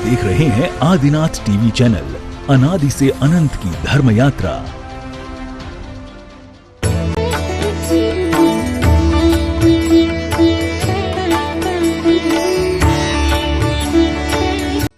देख रहे हैं आदिनाथ टीवी चैनल, अनादि से अनंत की धर्म यात्रा।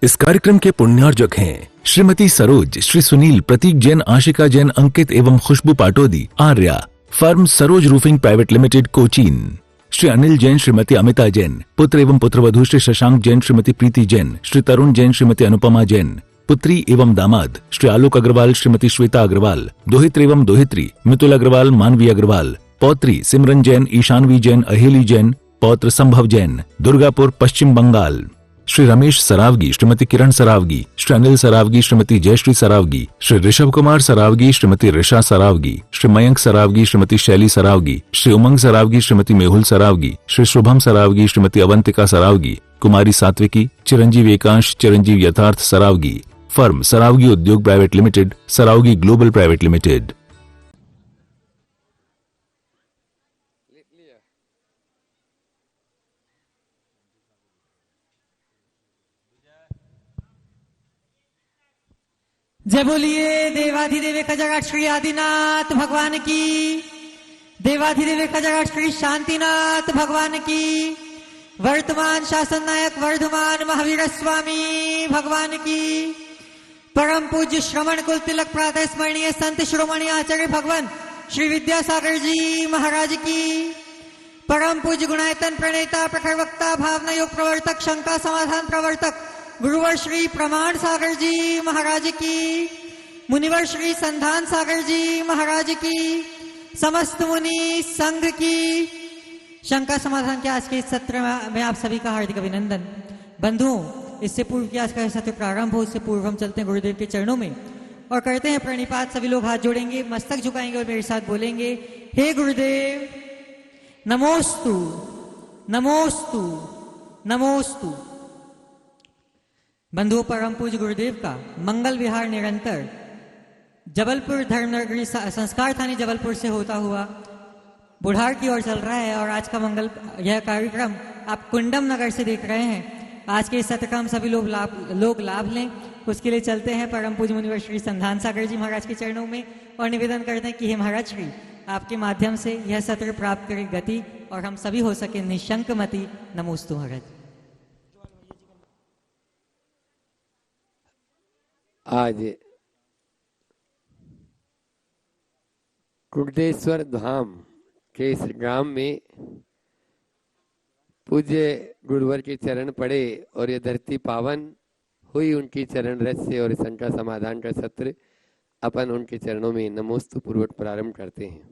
इस कार्यक्रम के पुण्यार्जक हैं श्रीमती सरोज, श्री सुनील, प्रतीक जैन, आशिका जैन, अंकित एवं Khushboo Patodi, Arya, firm Saroj roofing private limited, Cochin. Shri Anil Jain, Shrimati Amita Jain, पुत्र एवं पुत्रवधू श्री शशांक जैन, श्रीमती प्रीति जैन, श्री तरुण जैन, श्रीमती अनुपमा जैन, पुत्री एवं दामाद श्री आलोक अग्रवाल, श्रीमती श्वेता अग्रवाल, दोहित्र एवं दोहित्री मितुल अग्रवाल, मानवी अग्रवाल, पौत्री सिमरन जैन, ईशानवी जैन, अहेली जैन, पौत्र संभव जैन, दुर्गापुर, पश्चिम बंगाल। श्री रमेश सरावगी, श्रीमती किरण सरावगी, श्री अनिल सरावगी, श्रीमती जयश्री सरावगी, श्री ऋषभ कुमार सरावगी, श्रीमती ऋषा सरावगी, श्री मयंक सरावगी, श्रीमती शैली सरावगी, श्री उमंग सरावगी, श्रीमती मेहुल सरावगी, श्री शुभम सरावगी, श्रीमती अवंतिका सरावगी, कुमारी सात्विकी, चिरंजीव एकांश, चिरंजीव यथार्थ सरावगी। फर्म सरावगी उद्योग private limited, Saraogi global private limited. जय बोलिए देवाधिदेव खजागढ़ श्री आदिनाथ भगवान की, देवाधिदेव खजागढ़ श्री शांतिनाथ भगवान की, वर्तमान शासन नायक वर्धमान महावीर स्वामी भगवान की, परम पूज्य श्रवण कुल तिलक प्रातः स्मरणीय संत शिरोमणि आचार्य भगवान श्री विद्यासागर जी महाराज की, परम पूज्य गुणायतन प्रणेता प्रखर वक्ता भावना योग प्रवर्तक शंका समाधान प्रवर्तक गुरुवर श्री प्रमाण सागर जी महाराज की, मुनिवर श्री संधान सागर जी महाराज की, समस्त मुनि संघ की। शंका समाधान के आज के इस सत्र में आप सभी का हार्दिक अभिनंदन। बंधुओं, इससे पूर्व की आज का सत्र प्रारंभ हो, इससे पूर्व हम चलते हैं गुरुदेव के चरणों में और करते हैं प्रणिपात। सभी लोग हाथ जोड़ेंगे, मस्तक झुकाएंगे और मेरे साथ बोलेंगे, हे गुरुदेव नमोस्तु नमोस्तु नमोस्तु। बंधुओं, परम पूज्य गुरुदेव का मंगल विहार निरंतर जबलपुर धर्मनगरी संस्कार थानी जबलपुर से होता हुआ बुढ़ार की ओर चल रहा है और आज का यह कार्यक्रम आप कुंडम नगर से देख रहे हैं। आज के इस सत्र का हम सभी लोग लाभ लें, उसके लिए चलते हैं परम पूज्य मुनिवर श्री संधान सागर जी महाराज के चरणों में और निवेदन करते हैं कि हे महाराज श्री, आपके माध्यम से यह सत्र प्राप्त करे गति और हम सभी हो सके निशंक मति। नमोस्तु महाराज। आज कुंडेश्वर धाम के इस ग्राम में पूज्य गुरुवर के चरण पड़े और ये धरती पावन हुई उनकी चरण रज से और शंका समाधान का सत्र अपन उनके चरणों में नमोस्तु पूर्वक प्रारंभ करते हैं।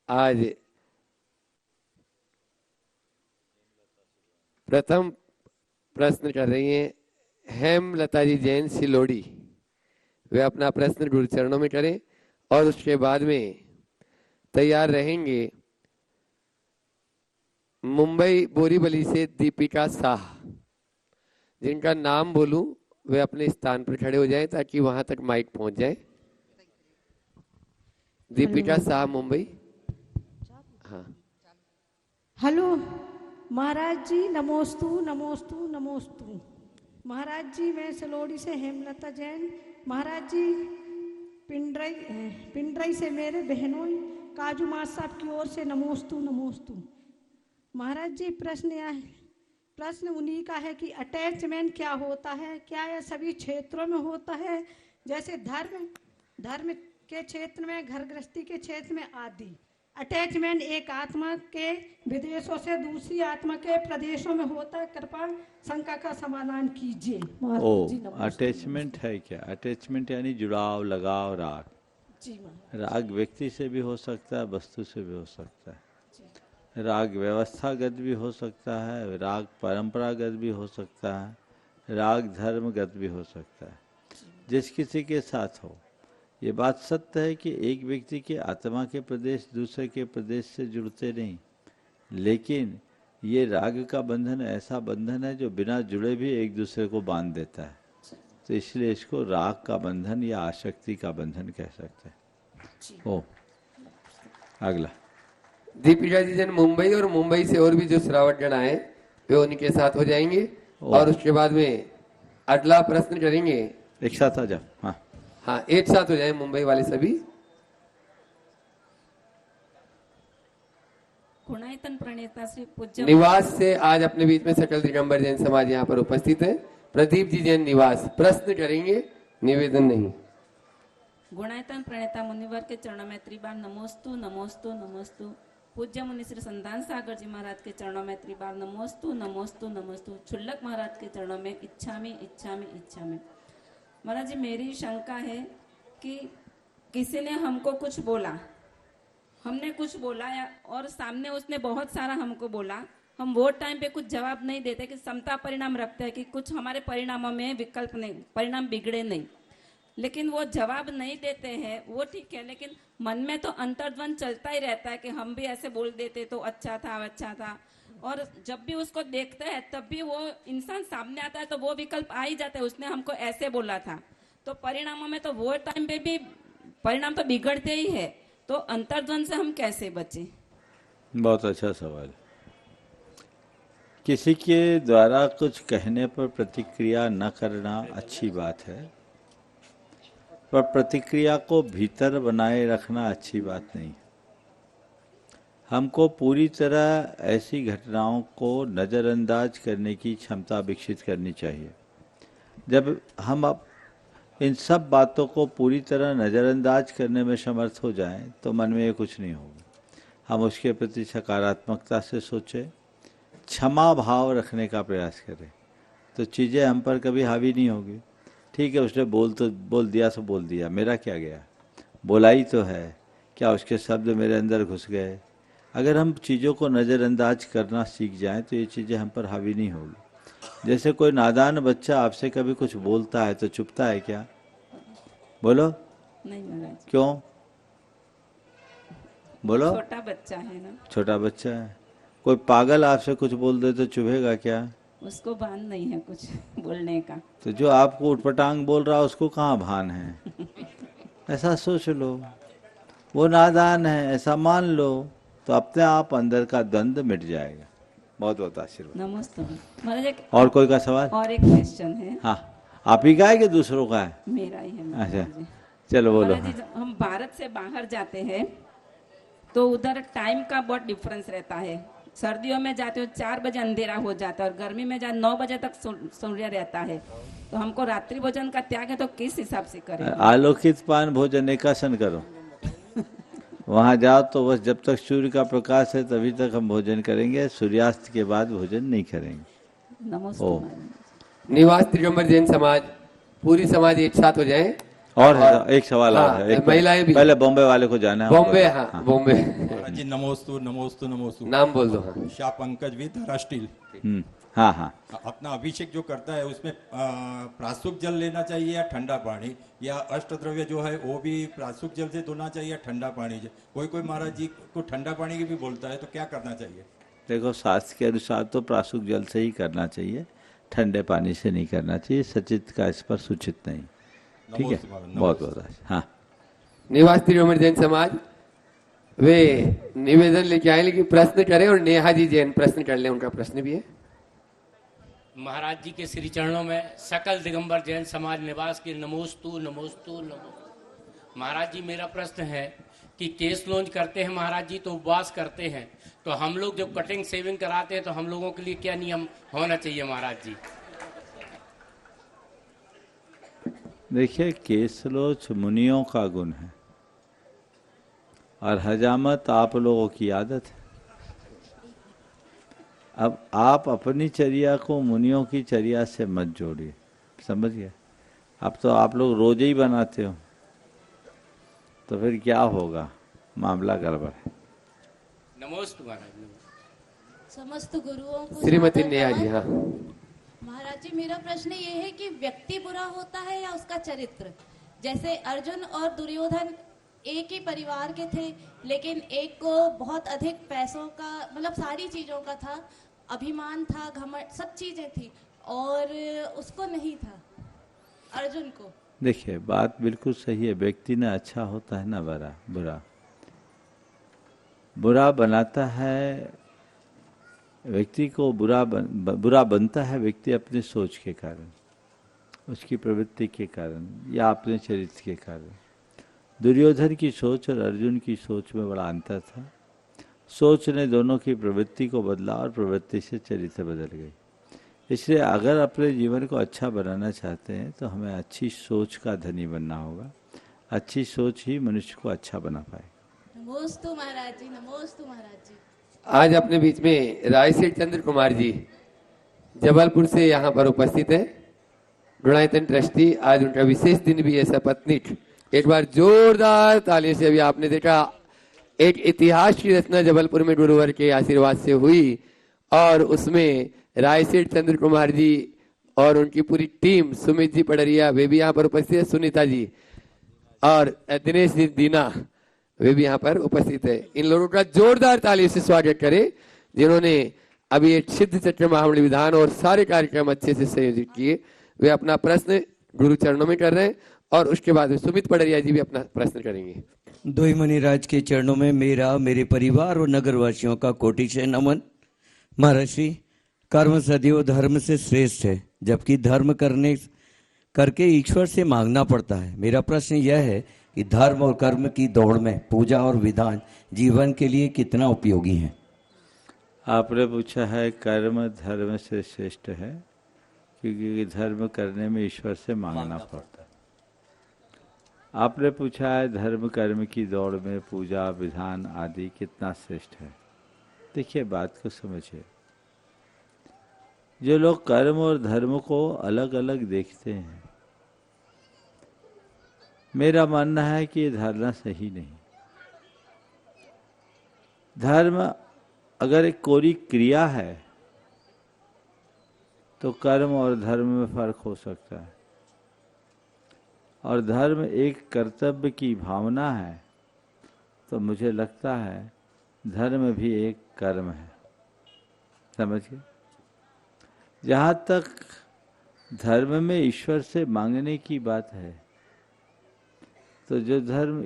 आज प्रथम प्रश्न कर रही हैं हेमलता जी जैन सिलोड़ी। वे अपना प्रश्न गुरु चरणों में करें और उसके बाद में तैयार रहेंगे मुंबई बोरीवली से दीपिका शाह। जिनका नाम बोलूं वे अपने स्थान पर खड़े हो जाएं ताकि वहां तक माइक पहुंच जाए। दीपिका शाह, मुंबई। हाँ, हेलो महाराज जी, नमोस्तु नमोस्तु नमोस्तु। महाराज जी, मैं सलोड़ी से हेमलता जैन। महाराज जी, पिंडरई से मेरे बहनों काजू माँ साहब की ओर से नमोस्तु नमोस्तु। महाराज जी, प्रश्न उन्हीं का है कि अटैचमेंट क्या होता है, क्या यह सभी क्षेत्रों में होता है, जैसे धर्म के क्षेत्र में, घर गृहस्थी के क्षेत्र में आदि। अटैचमेंट एक आत्मा के विदेशों से दूसरी आत्मा के प्रदेशों में होता है, कृपा शंका का समाधान कीजिए। अटैचमेंट है क्या? अटैचमेंट यानी जुड़ाव, लगाव, राग। जी, राग व्यक्ति से भी हो सकता है, वस्तु से भी हो सकता है। राग व्यवस्थागत भी हो सकता है, राग परंपरागत भी हो सकता है, राग धर्मगत भी हो सकता है। जिस किसी के साथ हो, ये बात सत्य है कि एक व्यक्ति के आत्मा के प्रदेश दूसरे के प्रदेश से जुड़ते नहीं, लेकिन ये राग का बंधन ऐसा बंधन है जो बिना जुड़े भी एक दूसरे को बांध देता है। तो इसलिए इसको राग का बंधन या आसक्ति का बंधन कह सकते हैं। ओ अगला दीपिका जी जन मुंबई और मुंबई से और भी जो श्रावक जन आए वे उनके साथ हो जाएंगे और उसके बाद में अगला प्रश्न करेंगे। एक साथ आ जाओ। हाँ हाँ, एक साथ हो जाए मुंबई वाले सभी। गुणायतन प्रणेता श्री पूज्य निवास से आज अपने बीच में सकल दिगंबर जैन समाज यहाँ पर उपस्थित है। प्रदीप जी जैन निवास प्रश्न करेंगे, निवेदन नहीं। गुणायतन प्रणेता मुनिवर के चरणों में त्रिबार नमोस्तु नमोस्तु नमोस्तु। पूज्य मुनि श्री संतान सागर जी महाराज के चरणों में त्रिबार नमोस्तु नमोस्तु नमोस्तु। छुल्लक महाराज के चरणों में इच्छामि इच्छामि इच्छामि। महाराज जी मेरी शंका है कि किसी ने हमको कुछ बोला, हमने कुछ बोला या और सामने उसने बहुत सारा हमको बोला, हम वो टाइम पे कुछ जवाब नहीं देते कि समता परिणाम रखते हैं कि कुछ हमारे परिणामों में विकल्प नहीं, परिणाम बिगड़े नहीं, लेकिन वो जवाब नहीं देते हैं वो ठीक है, लेकिन मन में तो अंतर्द्वंद चलता ही रहता है कि हम भी ऐसे बोल देते तो अच्छा था। और जब भी उसको देखते हैं तब भी वो इंसान सामने आता है तो वो विकल्प आ ही जाता है, उसने हमको ऐसे बोला था, तो परिणामों में तो वो टाइम पे भी परिणाम तो बिगड़ते ही है, तो अंतर्द्वंद से हम कैसे बचें? बहुत अच्छा सवाल। किसी के द्वारा कुछ कहने पर प्रतिक्रिया न करना अच्छी बात है, पर प्रतिक्रिया को भीतर बनाए रखना अच्छी बात नहीं। हमको पूरी तरह ऐसी घटनाओं को नज़रअंदाज करने की क्षमता विकसित करनी चाहिए। जब हम अब इन सब बातों को पूरी तरह नज़रअंदाज करने में समर्थ हो जाएं, तो मन में ये कुछ नहीं होगा। हम उसके प्रति सकारात्मकता से सोचें, क्षमा भाव रखने का प्रयास करें, तो चीज़ें हम पर कभी हावी नहीं होगी। ठीक है, उसने बोल दिया तो बोल दिया, मेरा क्या गया, बोला ही तो है, क्या उसके शब्द मेरे अंदर घुस गए। अगर हम चीज़ों को नज़रअंदाज करना सीख जाएं तो ये चीज़ें हम पर हावी नहीं होगी। जैसे कोई नादान बच्चा आपसे कभी कुछ बोलता है तो चुपता है क्या? बोलो नहीं महाराज। क्यों? बोलो। छोटा बच्चा है ना। छोटा बच्चा है। कोई पागल आपसे कुछ बोल दे तो चुभेगा क्या? उसको भान नहीं है कुछ बोलने का। तो जो आपको उठपटांग बोल रहा उसको कहाँ भान है? ऐसा सोच लो, वो नादान है ऐसा मान लो, तो अपने आप अंदर का द्वंद्व मिट जाएगा। बहुत बहुत आशीर्वाद। नमस्ते महाराज। और कोई का सवाल? और एक क्वेश्चन है। हाँ, आप ही का है कि दूसरों का है? मेरा ही है। अच्छा चलो बोलो। महाराज जी, हम भारत से बाहर जाते हैं तो उधर टाइम का बहुत डिफरेंस रहता है। सर्दियों में जाते हो 4 बजे अंधेरा हो जाता है और गर्मी में जाते 9 बजे तक सूर्य रहता है, तो हमको रात्रि भोजन का त्याग है तो किस हिसाब से करें? आलोकित पान भोजन एकासन करो। वहाँ जाओ तो बस जब तक सूर्य का प्रकाश है तभी तक हम भोजन करेंगे, सूर्यास्त के बाद भोजन नहीं करेंगे। नमस्ते। निवास दिगंबर जैन समाज पूरी समाज एक साथ हो जाए। और एक सवाल हाँ, और है, एक महिलाएं भी। पहले बॉम्बे वाले को जाना है। बॉम्बे, हाँ बॉम्बे। जी नमोस्तु नमोस्तु नमोस्तु। नाम बोल दो। हाँ। शाह पंकज विद धारा स्टील। हाँ हाँ। अपना अभिषेक जो करता है उसमें प्राशुक जल लेना चाहिए या ठंडा पानी, या अष्टद्रव्य जो है वो भी प्राशुक जल से धोना चाहिए या ठंडा पानी से? कोई महाराज जी को ठंडा पानी की भी बोलता है, तो क्या करना चाहिए? देखो, शास्त्र के अनुसार तो प्राशुक जल से ही करना चाहिए, ठंडे पानी से नहीं करना चाहिए। सचित का इस पर सूचित नहीं। ठीक है, बहुत बहुत। हाँ, निवास दिगंबर जैन समाज वे निवेदन लेके आए, लेकिन प्रश्न करें और नेहा जी जैन प्रश्न कर ले, उनका प्रश्न भी है। महाराज जी के श्री चरणों में सकल दिगंबर जैन समाज निवास के नमोस्तु नमोस्तु नमोस्तु। महाराज जी, मेरा प्रश्न है कि केस लॉन्च करते हैं महाराज जी तो उपवास करते हैं, तो हम लोग जब कटिंग शेविंग कराते हैं तो हम लोगों के लिए क्या नियम होना चाहिए महाराज जी? देखिए, केसलोच मुनियों का गुण है और हजामत आप लोगों की आदत है। अब आप अपनी चर्या को मुनियों की चर्या से मत जोड़िए, समझ गए? अब तो आप लोग रोज ही बनाते हो, तो फिर क्या होगा? मामला गड़बड़ है। नमोस्तु महाराज। समस्त गुरुओं को श्रीमती नेहा जी। हाँ महाराज जी, मेरा प्रश्न ये है कि व्यक्ति बुरा होता है या उसका चरित्र? जैसे अर्जुन और दुर्योधन एक ही परिवार के थे, लेकिन एक को बहुत अधिक पैसों का, मतलब सारी चीजों का था, अभिमान था, घमंड, सब चीजें थी, और उसको नहीं था, अर्जुन को। देखिए बात बिल्कुल सही है, व्यक्ति ना अच्छा होता है ना बुरा। बुरा बनाता है व्यक्ति को, बुरा बनता है व्यक्ति अपनी सोच के कारण, उसकी प्रवृत्ति के कारण या अपने चरित्र के कारण। दुर्योधन की सोच और अर्जुन की सोच में बड़ा अंतर था। सोच ने दोनों की प्रवृत्ति को बदला और प्रवृत्ति से चरित्र बदल गई। इसलिए अगर अपने जीवन को अच्छा बनाना चाहते हैं तो हमें अच्छी सोच का धनी बनना होगा। अच्छी सोच ही मनुष्य को अच्छा बना पाए। नमोस्तु महाराज जी, नमोस्तु महाराज जी। आज अपने बीच में रायसेठ चंद्र कुमार जी जबलपुर से यहाँ पर उपस्थित है, गुणायतन ट्रस्टी। आज उनका विशेष दिन भी है, सपत्नीक। एक बार जोरदार ताली से। अभी आपने देखा एक इतिहास की रचना जबलपुर में गुरुवर के आशीर्वाद से हुई और उसमें रायसेठ चंद्र कुमार जी और उनकी पूरी टीम, सुमित जी पडरिया वे भी यहाँ पर उपस्थित है, सुनीता जी और दिनेश जी दीना वे भी यहाँ पर उपस्थित है। इन लोगों का जोरदार ताली से स्वागत करें जिन्होंने अभी एक सिद्ध चक्र महामंडल विधान और सारे कार्यक्रम अच्छे से संयोजित किए। वे अपना प्रश्न गुरु चरणों में कर रहे हैं और उसके बाद सुमित पडरिया जी भी अपना प्रश्न करेंगे। दोई मणिराज के चरणों में मेरा, मेरे परिवार और नगरवासियों का कोटि से नमन। महर्षि, कर्म सदैव धर्म से श्रेष्ठ है, जबकि धर्म करके ईश्वर से मांगना पड़ता है। मेरा प्रश्न यह है कि धर्म और कर्म की दौड़ में पूजा और विधान जीवन के लिए कितना उपयोगी है? आपने पूछा है कर्म धर्म से श्रेष्ठ है क्योंकि धर्म करने में ईश्वर से मांगना पड़ता है। आपने पूछा है धर्म कर्म की दौड़ में पूजा विधान आदि कितना श्रेष्ठ है। देखिए बात को समझिए, जो लोग कर्म और धर्म को अलग अलग देखते हैं, मेरा मानना है कि ये धारणा सही नहीं। धर्म अगर एक कोरी क्रिया है तो कर्म और धर्म में फर्क हो सकता है, और धर्म एक कर्तव्य की भावना है तो मुझे लगता है धर्म भी एक कर्म है। समझिए, जहाँ तक धर्म में ईश्वर से मांगने की बात है तो जो धर्म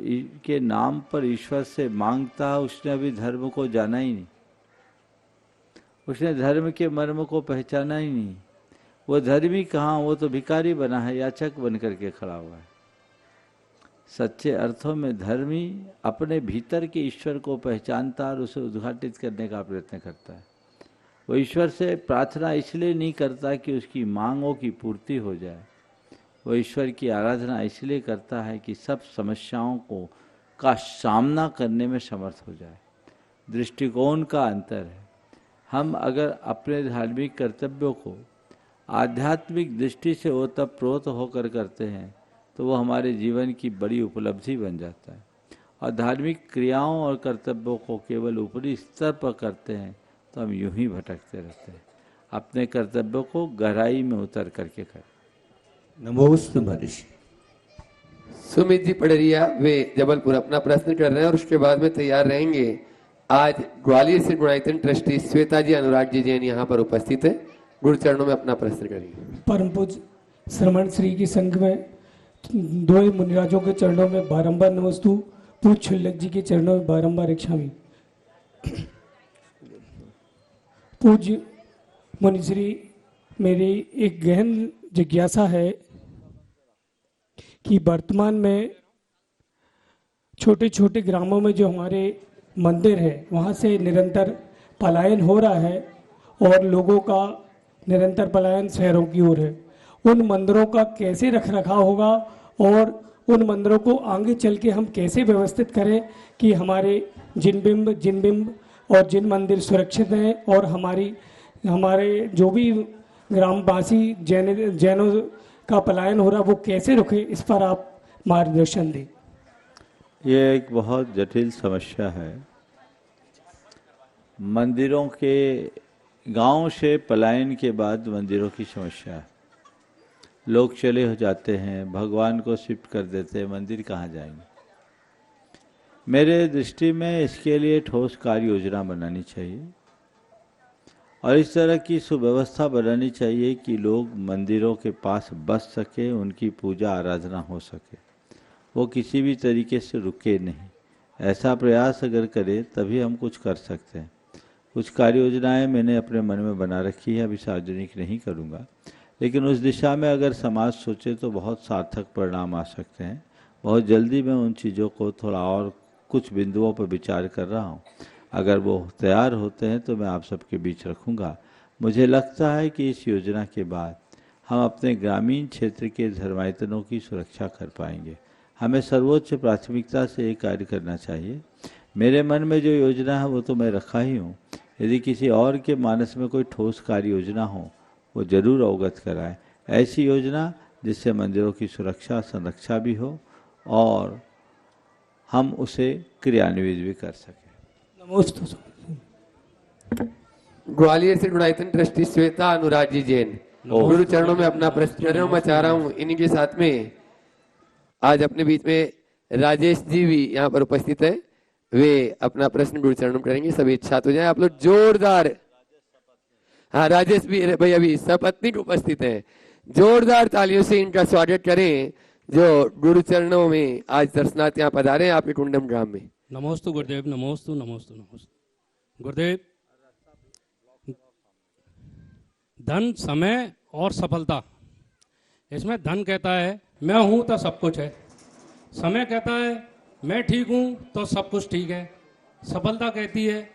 के नाम पर ईश्वर से मांगता है उसने अभी धर्म को जाना ही नहीं, उसने धर्म के मर्म को पहचाना ही नहीं। वो धर्मी कहाँ, वो तो भिखारी बना है, याचक बन करके खड़ा हुआ है। सच्चे अर्थों में धर्मी अपने भीतर के ईश्वर को पहचानता और उसे उद्घाटित करने का प्रयत्न करता है। वो ईश्वर से प्रार्थना इसलिए नहीं करता कि उसकी मांगों की पूर्ति हो जाए, वो ईश्वर की आराधना इसलिए करता है कि सब समस्याओं का सामना करने में समर्थ हो जाए। दृष्टिकोण का अंतर है। हम अगर अपने धार्मिक कर्तव्यों को आध्यात्मिक दृष्टि से ओतप्रोत होकर करते हैं तो वो हमारे जीवन की बड़ी उपलब्धि बन जाता है, और धार्मिक क्रियाओं और कर्तव्यों को केवल ऊपरी स्तर पर करते हैं तो हम यूं ही भटकते रहते हैं। अपने कर्तव्यों को गहराई में उतर करके करें। नमोस्तु महर्षि। सुमित जी पडरिया वे जबलपुर अपना प्रश्न कर रहे हैं और उसके बाद में तैयार रहेंगे। आज ग्वालियर से गुणायतन ट्रस्टी श्वेता जी अनुराग जी जैन यहाँ पर उपस्थित है, गुरु चरणों में अपना प्रश्न करेंगे। परम पूज्य श्रमण श्री की संघ में दो मुनिराजों के चरणों में बारंबार नमस्तु, पूज्य छुल्लक जी के चरणों में बारंबार इच्छामी। पूज्य मुनिश्री, मेरी एक गहन जिज्ञासा है कि वर्तमान में छोटे छोटे ग्रामों में जो हमारे मंदिर है वहाँ से निरंतर पलायन हो रहा है और लोगों का निरंतर पलायन शहरों की ओर है। उन मंदिरों का कैसे रखरखाव होगा और उन मंदिरों को आगे चल के हम कैसे व्यवस्थित करें कि हमारे जिन बिंब और जिन मंदिर सुरक्षित हैं और हमारे जो भी ग्रामवासी जैनों का पलायन हो रहा वो कैसे रुके, इस पर आप मार्गदर्शन दें। ये एक बहुत जटिल समस्या है। मंदिरों के गांव से पलायन के बाद मंदिरों की समस्या है। लोग चले हो जाते हैं, भगवान को शिफ्ट कर देते हैं, मंदिर कहाँ जाएंगे। मेरे दृष्टि में इसके लिए ठोस कार्य योजना बनानी चाहिए और इस तरह की सुव्यवस्था बनानी चाहिए कि लोग मंदिरों के पास बस सके, उनकी पूजा आराधना हो सके, वो किसी भी तरीके से रुके नहीं। ऐसा प्रयास अगर करें तभी हम कुछ कर सकते हैं। कुछ कार्य योजनाएँ मैंने अपने मन में बना रखी है, अभी सार्वजनिक नहीं करूँगा, लेकिन उस दिशा में अगर समाज सोचे तो बहुत सार्थक परिणाम आ सकते हैं। बहुत जल्दी मैं उन चीज़ों को थोड़ा और कुछ बिंदुओं पर विचार कर रहा हूँ। अगर वो तैयार होते हैं तो मैं आप सबके बीच रखूँगा। मुझे लगता है कि इस योजना के बाद हम अपने ग्रामीण क्षेत्र के धर्मायतनों की सुरक्षा कर पाएंगे। हमें सर्वोच्च प्राथमिकता से ये कार्य करना चाहिए। मेरे मन में जो योजना है वो तो मैं रखा ही हूँ। यदि किसी और के मानस में कोई ठोस कार्य योजना हो वो जरूर अवगत कराए। ऐसी योजना जिससे मंदिरों की सुरक्षा संरक्षा भी हो और हम उसे क्रियान्वित भी कर सकें। ग्वालियर से गुणायतन ट्रस्टी श्वेता अनुराग जी जैन गुरु चरणों में अपना प्रश्न कर रहा हूँ। मैं चाह रहा हूँ इन्हीं के साथ में आज अपने बीच में राजेश जी भी यहाँ पर उपस्थित है, वे अपना प्रश्न गुरु चरणों में करेंगे। सभी छात्र हो जाए आप लोग जोरदार। हाँ, राजेश भी भाई अभी सपत्नीक उपस्थित है। जोरदार तालियों से इनका स्वागत करें जो गुरु चरणों में आज दर्शनार्थ यहाँ पधारे हैं आपके कुंडम ग्राम में। नमोस्तु गुरुदेव, नमोस्तु नमोस्तु नमोस्तु गुरुदेव। धन, समय और सफलता, इसमें धन कहता है मैं हूं तो सब कुछ है, समय कहता है मैं ठीक हूं तो सब कुछ ठीक है, सफलता कहती है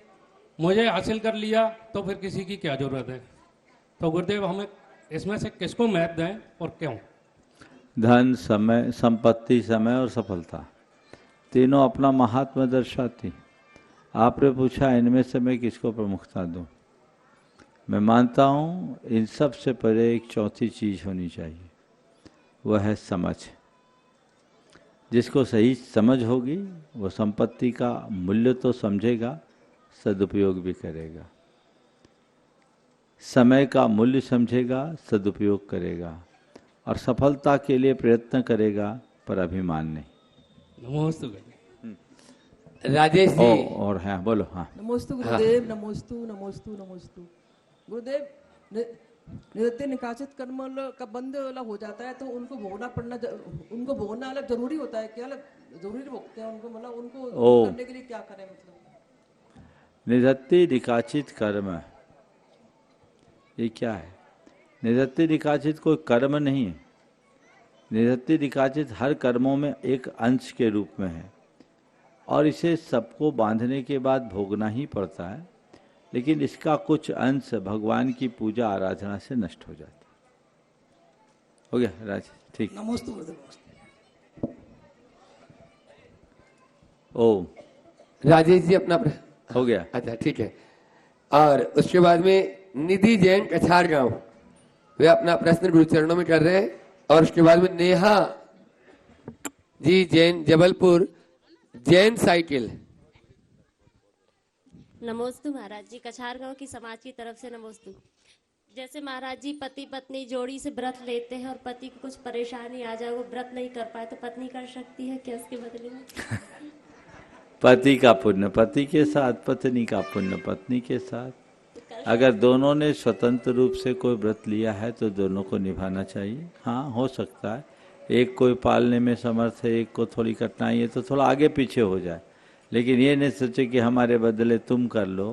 मुझे हासिल कर लिया तो फिर किसी की क्या जरूरत है। तो गुरुदेव हमें इसमें से किसको महत्व दें और क्यों? धन, समय, संपत्ति, समय और सफलता तीनों अपना महात्मा दर्शाती। आपने पूछा इनमें से मैं किसको प्रमुखता दूं। मैं मानता हूं इन सब से परे एक चौथी चीज होनी चाहिए, वह है समझ। जिसको सही समझ होगी वो संपत्ति का मूल्य तो समझेगा, सदुपयोग भी करेगा। समय का मूल्य समझेगा, सदुपयोग करेगा और सफलता के लिए प्रयत्न करेगा, पर अभिमान नहीं। नमोस्तु राजेश जी और हाँ बोलो। हाँ, नमोस्तु गुरुदेव, नमोस्तु नमोस्तु नमोस्तु गुरुदेव। नित्य निकासित कर्म का बंद वाला हो जाता है तो उनको भोगना अलग जरूरी होता है क्या? अलग जरूरी भोगते हैं उनको, मतलब उनको करने के लिए क्या करें? मतलब निधत्ति निकाचित कर्म ये क्या है? निधत्ति निकाचित कोई कर्म नहीं है। निधत्ति निकाचित हर कर्मों में एक अंश के रूप में है और इसे सबको बांधने के बाद भोगना ही पड़ता है, लेकिन इसका कुछ अंश भगवान की पूजा आराधना से नष्ट हो जाता है। हो गया राज? ठीक। नमोस्तु। ओ राजेश जी अपना हो गया। अच्छा ठीक है। और उसके बाद में निधि जैन कछार गांव वे अपना प्रश्न गुरु चरणों में कर रहे हैं। और उसके बाद में नेहा जी जैन जबलपुर जैन साइकिल। नमोस्तु महाराज जी, कछार गांव की समाज की तरफ से नमोस्तु। जैसे महाराज जी पति पत्नी जोड़ी से व्रत लेते हैं और पति को कुछ परेशानी आ जाए, वो व्रत नहीं कर पाए, तो पत्नी कर सकती है क्या उसके बदले में? पति का पुण्य पति के साथ, पत्नी का पुण्य पत्नी के साथ। अगर दोनों ने स्वतंत्र रूप से कोई व्रत लिया है तो दोनों को निभाना चाहिए। हाँ, हो सकता है एक कोई पालने में समर्थ है, एक को थोड़ी कठिनाई है तो थोड़ा आगे पीछे हो जाए, लेकिन ये नहीं सोचे कि हमारे बदले तुम कर लो,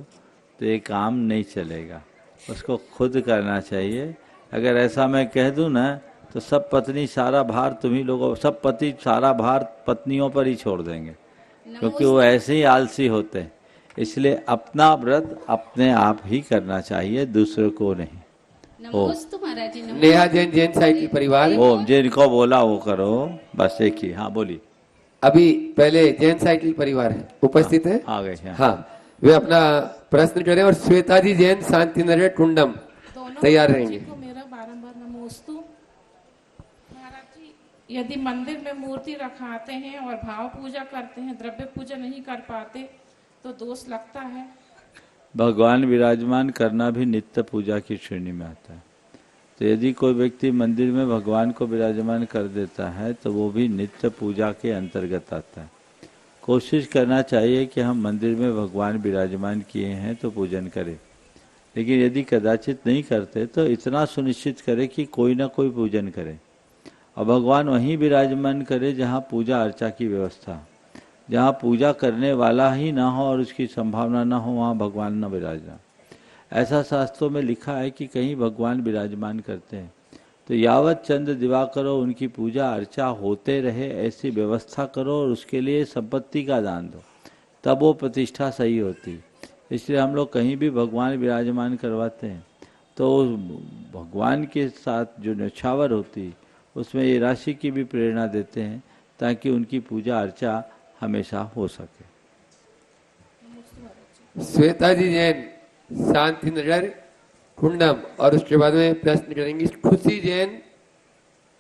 तो ये काम नहीं चलेगा। उसको खुद करना चाहिए। अगर ऐसा मैं कह दूं ना तो सब पत्नी सारा भार तुम्ही लोगों, सब पति सारा भार पत्नियों पर ही छोड़ देंगे, क्योंकि वो ऐसे ही आलसी होते हैं। इसलिए अपना व्रत अपने आप ही करना चाहिए, दूसरे को नहीं। नमोस्तु महाराज जी। नेहा जैन जैन साइकिल परिवार। ओम, जिनको बोला वो करो, बस एक ही। हाँ बोलिए। अभी पहले जैन साइकिल परिवार उपस्थित है। आ गए। हाँ, वे अपना प्रश्न करें। और श्वेता जी जैन शांति नगर कुंडम तैयार रहेंगे। मेरा बारंबार नमोस्तु महाराज जी। यदि मंदिर में मूर्ति रखाते हैं और भाव पूजा करते हैं, द्रव्य पूजा नहीं कर पाते तो दोष लगता है? भगवान विराजमान करना भी नित्य पूजा की श्रेणी में आता है। तो यदि कोई व्यक्ति मंदिर में भगवान को विराजमान कर देता है तो वो भी नित्य पूजा के अंतर्गत आता है। कोशिश करना चाहिए कि हम मंदिर में भगवान विराजमान किए हैं तो पूजन करें। लेकिन यदि कदाचित नहीं करते तो इतना सुनिश्चित करें कि कोई ना कोई पूजन करे, और भगवान वहीं विराजमान करे जहाँ पूजा अर्चा की व्यवस्था, जहाँ पूजा करने वाला ही ना हो और उसकी संभावना ना हो, वहाँ भगवान न विराजना। ऐसा शास्त्रों में लिखा है कि कहीं भगवान विराजमान करते हैं, तो यावत चंद्र दिवाकरो उनकी पूजा अर्चा होते रहे ऐसी व्यवस्था करो और उसके लिए संपत्ति का दान दो, तब वो प्रतिष्ठा सही होती। इसलिए हम लोग कहीं भी भगवान विराजमान करवाते हैं तो भगवान के साथ जो न्यौछावर होती उसमें ये राशि की भी प्रेरणा देते हैं ताकि उनकी पूजा अर्चा हमेशा हो सके। श्वेता जी जैन शांति नगर कुंडम, और उसके बाद में प्रश्न करेंगी खुशी जैन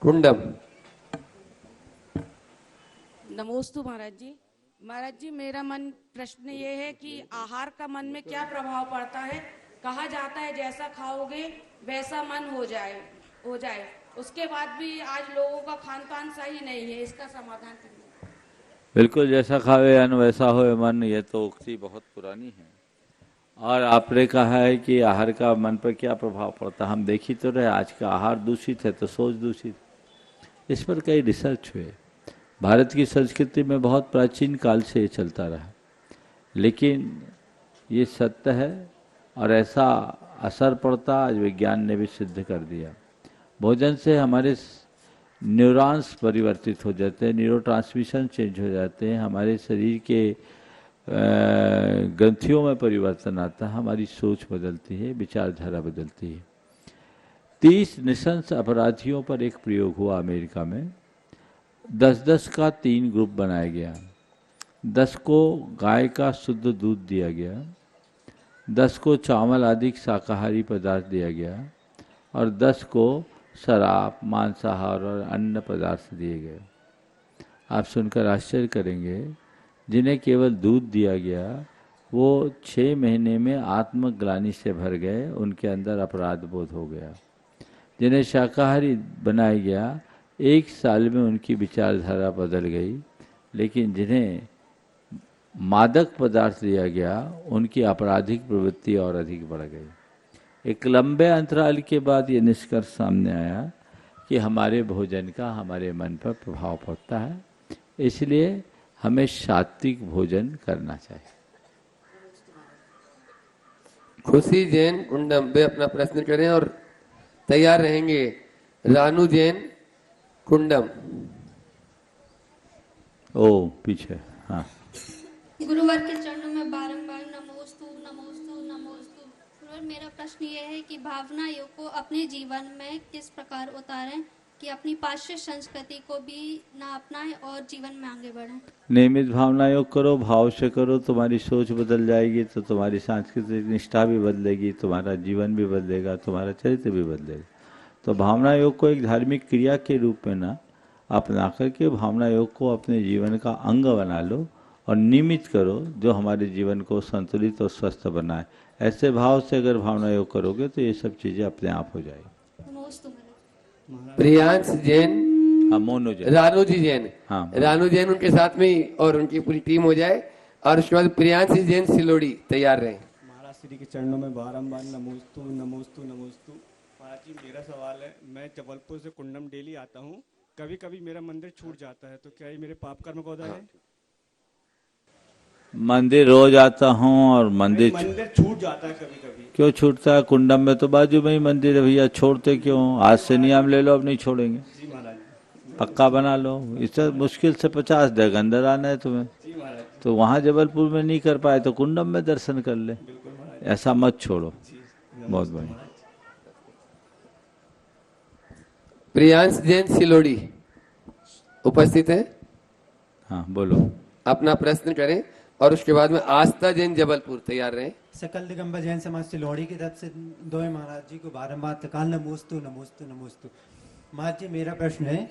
कुंडम। नमोस्तु महाराज जी। महाराज जी, मेरा मन प्रश्न ये है कि आहार का मन में क्या प्रभाव पड़ता है? कहा जाता है जैसा खाओगे वैसा मन हो जाए, उसके बाद भी आज लोगों का खान पान सही नहीं है, इसका समाधान कीजिए। बिल्कुल, जैसा खावे अन्न वैसा होए मन, ये तो उक्ति बहुत पुरानी है। और आपने कहा है कि आहार का मन पर क्या प्रभाव पड़ता, हम देख ही तो रहे, आज का आहार दूषित है तो सोच दूषित। इस पर कई रिसर्च हुए। भारत की संस्कृति में बहुत प्राचीन काल से ये चलता रहा, लेकिन ये सत्य है और ऐसा असर पड़ता आज विज्ञान ने भी सिद्ध कर दिया। भोजन से हमारे न्यूरॉन्स परिवर्तित हो जाते हैं, न्यूरो ट्रांसमिशन चेंज हो जाते हैं, हमारे शरीर के ग्रंथियों में परिवर्तन आता है, हमारी सोच बदलती है, विचारधारा बदलती है। 30 नृशंस अपराधियों पर एक प्रयोग हुआ अमेरिका में। 10-10 का 3 ग्रुप बनाया गया। 10 को गाय का शुद्ध दूध दिया गया, 10 को चावल आदि शाकाहारी पदार्थ दिया गया और 10 को शराब, मांसाहार और अन्य पदार्थ दिए गए। आप सुनकर आश्चर्य करेंगे, जिन्हें केवल दूध दिया गया वो 6 महीने में आत्मग्लानि से भर गए, उनके अंदर अपराध बोध हो गया। जिन्हें शाकाहारी बनाया गया 1 साल में उनकी विचारधारा बदल गई, लेकिन जिन्हें मादक पदार्थ दिया गया उनकी आपराधिक प्रवृत्ति और अधिक बढ़ गई। एक लंबे अंतराल के बाद ये निष्कर्ष सामने आया कि हमारे भोजन का हमारे मन पर प्रभाव पड़ता है, इसलिए हमें सात्विक भोजन करना चाहिए। खुशी जैन कुंडम वे अपना प्रश्न करें और तैयार रहेंगे। रानू जैन कुंडम। ओ पीछे, हाँ। गुरुवर के चरणों में बारंबार नमोस्तु नमोस्तु नमोस्तु। गुरुवर, मेरा प्रश्न ये है कि भावना योग को अपने जीवन में किस प्रकार उतारें कि अपनी पाश्चात्य संस्कृति को भी ना अपनाएं और जीवन में आगे बढ़ें। नियमित भावना योग करो, भाव से करो, तुम्हारी सोच बदल जाएगी तो तुम्हारी सांस्कृतिक निष्ठा भी बदलेगी, तुम्हारा जीवन भी बदलेगा, तुम्हारा चरित्र भी बदलेगा। तो भावना योग को एक धार्मिक क्रिया के रूप में ना अपना करके भावना योग को अपने जीवन का अंग बना लो और नियमित करो, जो हमारे जीवन को संतुलित और स्वस्थ बनाए। ऐसे भाव से अगर भावना योग करोगे तो ये सब चीजें अपने आप हो जाएगी। प्रियांश जैन, मोनू जैन, रानू जी जैन, हाँ रानू जैन उनके साथ में ही और उनकी पूरी टीम हो जाए, और उसके बाद प्रियांश जैन सिलोड़ी तैयार रहे। महाराज श्री के चरणों में बारंबार नमोस्तु नमोस्तु नमोस्तु। महाराज जी, मेरा सवाल है, मैं जबलपुर से कुंडम डेली आता हूँ, कभी कभी मेरा मंदिर छूट जाता है, तो क्या ये मेरे पाप कर्म का उदय है? मंदिर रोज आता हूँ और मंदिर छूट जाता है कभी कभी। क्यों छूटता है? कुंडम में तो बाजू में ही मंदिर है भैया, छोड़ते क्यों? आज से नियम ले लो, अब नहीं छोड़ेंगे। जी महाराज। पक्का बना लो। इससे मुश्किल से 50 जगह अंदर आना है तुम्हें, तो वहाँ जबलपुर में नहीं कर पाए तो कुंडम में दर्शन कर ले, ऐसा मत छोड़ो। बहुत बढ़िया। प्रियांश जैन सिलोड़ी उपस्थित है, हाँ बोलो। अपना प्रश्न करें और उसके बाद में आस्था जैन जबलपुर तैयार रहे। सकल दिगंबर जैन समाज सिलोड़ी की तरफ से दोए महाराज जी को बारंबार तकाल नमोस्तु नमोस्तु नमोस्तु। महाराज जी, मेरा प्रश्न है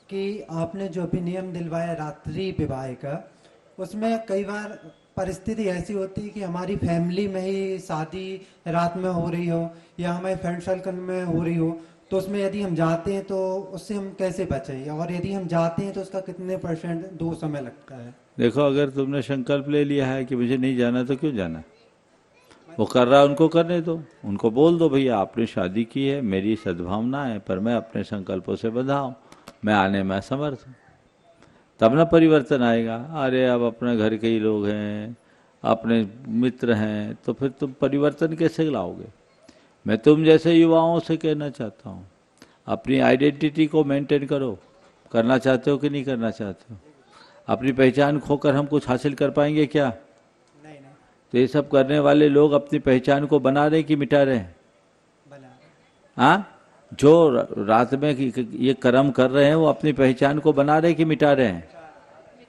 कि आपने जो अभी नियम दिलवाया रात्रि विवाह का, उसमें कई बार परिस्थिति ऐसी होती है कि हमारी फैमिली में ही शादी रात में हो रही हो या हमारे फ्रेंड सर्कल में हो रही हो, तो उसमें यदि हम जाते हैं तो उससे हम कैसे बचें, और यदि हम जाते हैं तो उसका कितने % दो समय लगता है? देखो, अगर तुमने संकल्प ले लिया है कि मुझे नहीं जाना तो क्यों जाना? वो कर रहा है उनको करने दो, उनको बोल दो भैया आपने शादी की है, मेरी सद्भावना है, पर मैं अपने संकल्पों से बंधा हूँ, मैं आने में असमर्थ हूँ। तब ना परिवर्तन आएगा। अरे अब अपने घर के ही लोग हैं, अपने मित्र हैं, तो फिर तुम परिवर्तन कैसे लाओगे? मैं तुम जैसे युवाओं से कहना चाहता हूँ, अपनी आइडेंटिटी को मेंटेन करो। करना चाहते हो कि नहीं करना चाहते हो? अपनी पहचान खोकर हम कुछ हासिल कर पाएंगे क्या? नहीं। तो ये सब करने वाले लोग अपनी पहचान को बना रहे कि मिटा रहे हैं? हाँ, जो रात में ये कर्म कर रहे हैं वो अपनी पहचान को बना रहे कि मिटा रहे हैं?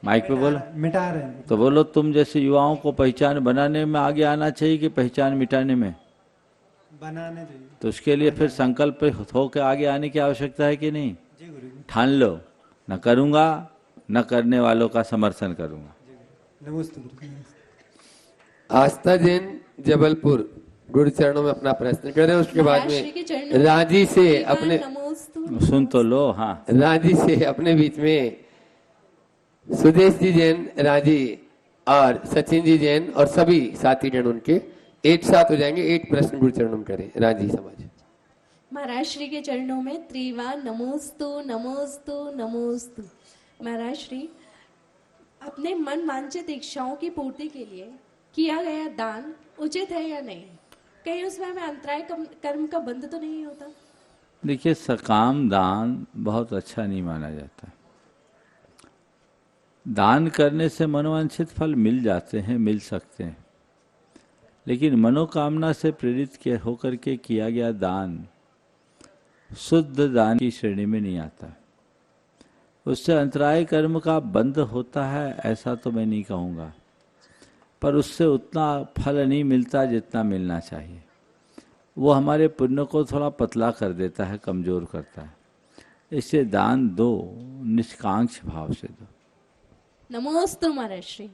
माइक पे बोलो। मिटा रहे हैं। तो बोलो तुम जैसे युवाओं को पहचान बनाने में आगे आना चाहिए कि पहचान मिटाने में? बनाने चाहिए। तो उसके लिए फिर संकल्प होकर आगे आने की आवश्यकता है कि नहीं? जी गुरुजी। ठान लो, न करूंगा, न करने वालों का समर्थन करूंगा। नमस्ते गुरुजी। आस्था जैन जबलपुर गुरु चरणों में अपना प्रश्न करें, उसके बाद में रांची से अपने, सुन तो लो। हाँ, रांची से अपने बीच में सुदेश जी जैन रांची और सचिन जी जैन और सभी साथी जन उनके एक साथ हो जाएंगे। एक प्रश्न गुरु चरणों में करें रांची समाज। महाराज श्री के चरणों में त्रिवार नमोस्तु नमोस्तु नमोस्तु। महाराज श्री, अपने मन वांछित इच्छाओं की पूर्ति के लिए किया गया दान उचित है या नहीं? कहीं उसमें हमें अंतराय कर्म का बंध तो नहीं होता? देखिए, सकाम दान बहुत अच्छा नहीं माना जाता। दान करने से मनोवांछित फल मिल जाते हैं, मिल सकते हैं, लेकिन मनोकामना से प्रेरित होकर के किया गया दान शुद्ध दान की श्रेणी में नहीं आता। उससे अंतराय कर्म का बंध होता है ऐसा तो मैं नहीं कहूँगा, पर उससे उतना फल नहीं मिलता जितना मिलना चाहिए। वो हमारे पुण्य को थोड़ा पतला कर देता है, कमजोर करता है। इससे दान दो, निष्कांक्ष भाव से दो। नमोस्तु महाराज श्री।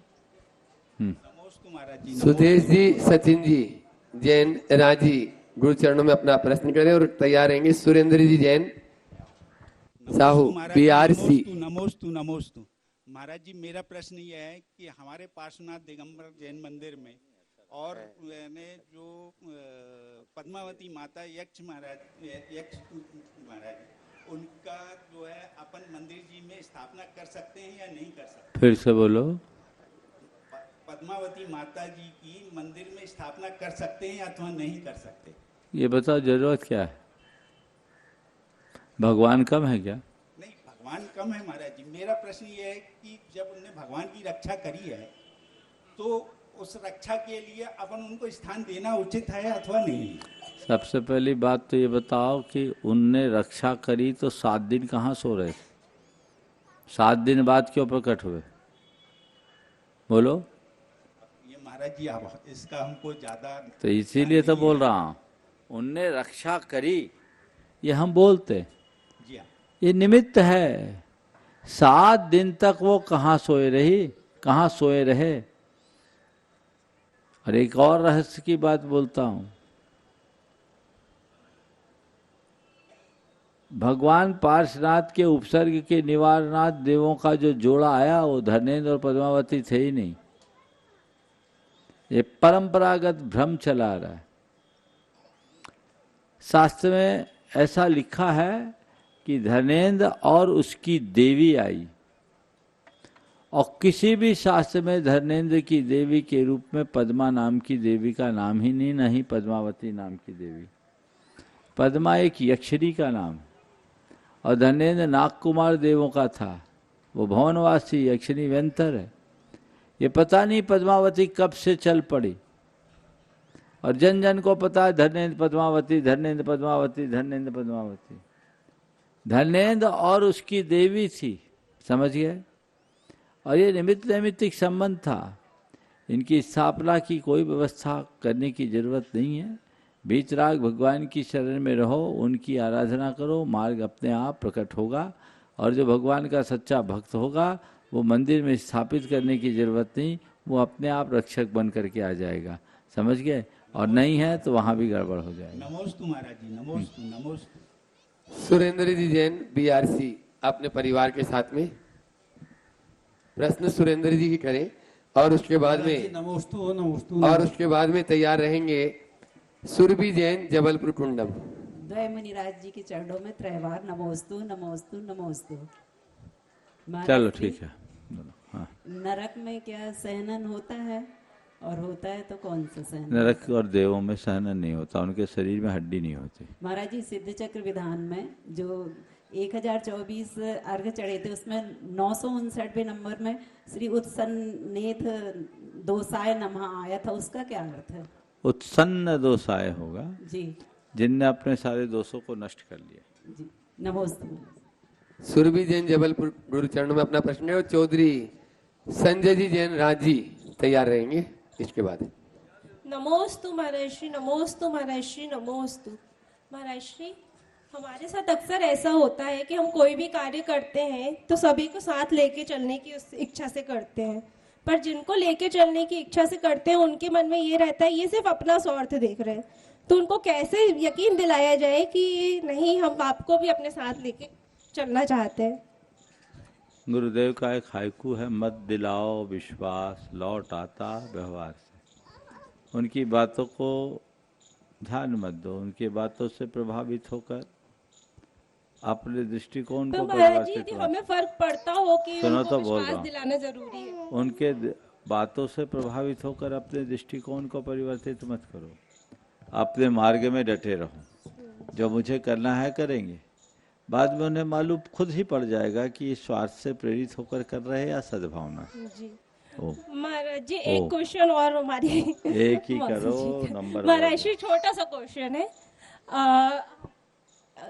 सुदेश जी सचिन जी जैन रांची गुरु चरणों में अपना प्रश्न करें और तैयार रहेंगे सुरेंद्र जी जैन साहू BRC। नमोस्तु नमोस्तु। महाराज जी, मेरा प्रश्न यह है कि हमारे पार्श्वनाथ दिगंबर जैन मंदिर में और ने जो पद्मावती माता यक्ष महाराज उनका जो है अपन मंदिर जी में स्थापना कर सकते हैं या नहीं कर सकते? फिर से बोलो। पद्मावती माता जी की मंदिर में स्थापना कर सकते हैं अथवा नहीं कर सकते? ये बताओ, जरूरत क्या है? भगवान कम है क्या? नहीं, भगवान कम है महाराज जी। मेरा प्रश्न ये है कि जब उनने भगवान की रक्षा करी है तो उस रक्षा के लिए अपन उनको स्थान देना उचित है अथवा नहीं? सबसे पहली बात तो ये बताओ कि उनने रक्षा करी तो 7 दिन कहाँ सो रहे थे? 7 दिन बाद क्यों प्रकट हुए? बोलो। ये महाराज जी आप इसका हमको ज्यादा, तो इसीलिए तो बोल रहा हूँ, उनने रक्षा करी ये हम बोलते, ये निमित्त है। 7 दिन तक वो कहाँ सोए रही, कहाँ सोए रहे। और एक और रहस्य की बात बोलता हूँ, भगवान पार्श्वनाथ के उपसर्ग के निवारनाथ देवों का जो जोड़ा आया वो धर्मेंद्र और पद्मावती थे ही नहीं। ये परंपरागत भ्रम चला रहा है। शास्त्र में ऐसा लिखा है कि धर्मेंद्र और उसकी देवी आई, और किसी भी शास्त्र में धर्मेंद्र की देवी के रूप में पद्मा नाम की देवी का नाम ही नहीं पद्मावती नाम की देवी। पद्मा एक यक्षिणी का नाम, और धर्मेंद्र नागकुमार देवों का था। वो भवनवासी यक्षिणी व्यंतर है। ये पता नहीं पद्मावती कब से चल पड़ी, और जन जन को पता है धर्मेंद्र पद्मावती, धर्मेंद्र पद्मावती, धर्मेंद्र पद्मावती। धर्मेंद्र और उसकी देवी थी, समझ गए? और ये निमित्त नैमित्तिक संबंध था। इनकी स्थापना की कोई व्यवस्था करने की जरूरत नहीं है। बीतराग भगवान की शरण में रहो, उनकी आराधना करो, मार्ग अपने आप प्रकट होगा। और जो भगवान का सच्चा भक्त होगा वो मंदिर में स्थापित करने की जरूरत नहीं, वो अपने आप रक्षक बन करके आ जाएगा, समझ गए? और नहीं है तो वहाँ भी गड़बड़ हो जाएगा। नमोस्तु महाराज जी, नमोस्तु नमोस्तु। सुरेंद्र जी जैन BRC अपने परिवार के साथ में प्रश्न सुरेंद्र जी की करें, और उसके बाद में नमोस्तु नमोस्तु और उसके बाद में तैयार रहेंगे सुरभि जैन जबलपुर कुंडम। द्वय मुनिराज जी के चरणों में त्रैवार नमोस्तु नमोस्तु नमोस्तु। चलो ठीक है। हाँ। नरक में क्या सहनन होता है, और होता है तो कौन सा सहनन? नरक और देवों में सहनन नहीं होता, उनके शरीर में हड्डी नहीं होती। महाराज जी सिद्ध चक्र विधान में जो 1024 अर्घ चढ़े थे उसमें 959वें नंबर में श्री उत्सन्नेथ दोषाय नमः आया था, उसका क्या अर्थ है? उत्सन्न दोषाय होगा जी, जिनने अपने सारे दोषों को नष्ट कर लिया। जी नमोस्तु। सुरभि जैन जबलपुर गुरु चरणों में अपना प्रश्न है और चौधरी संजय जी जैन रांची तैयार रहेंगे इसके बाद। नमोस्तु महर्षि, नमोस्तु महर्षि, नमोस्तु महर्षि। हमारे साथ अक्सर ऐसा होता है कि हम कोई भी कार्य करते हैं तो सभी को साथ लेके चलने की उस इच्छा से करते हैं, पर जिनको लेके चलने की इच्छा से करते हैं उनके मन में ये रहता है ये सिर्फ अपना स्वार्थ देख रहे हैं। तो उनको कैसे यकीन दिलाया जाए कि नहीं, हम आपको भी अपने साथ लेके चलना चाहते हैं? गुरुदेव का एक हाइकू है, मत दिलाओ विश्वास लौट आता व्यवहार से। उनकी बातों को ध्यान मत दो, उनकी बातों से प्रभावित होकर अपने दृष्टिकोण तो को महाराज जी, परिवर्तित यदि मत। हमें फर्क पड़ता हो कि सुनो उनको तो बोल विश्वास रहा हूं। दिलाना जरूरी है। उनके बातों से प्रभावित होकर अपने दृष्टिकोण को परिवर्तित मत करो, अपने मार्ग में डटे रहो। जो मुझे करना है करेंगे, बाद में उन्हें मालूम खुद ही पड़ जाएगा कि ये स्वार्थ से प्रेरित होकर कर रहे हैं या सद्भावना। जी ओ महाराज जी, एक क्वेश्चन और हमारी एक ही करो, नंबर महाराज जी छोटा सा क्वेश्चन है।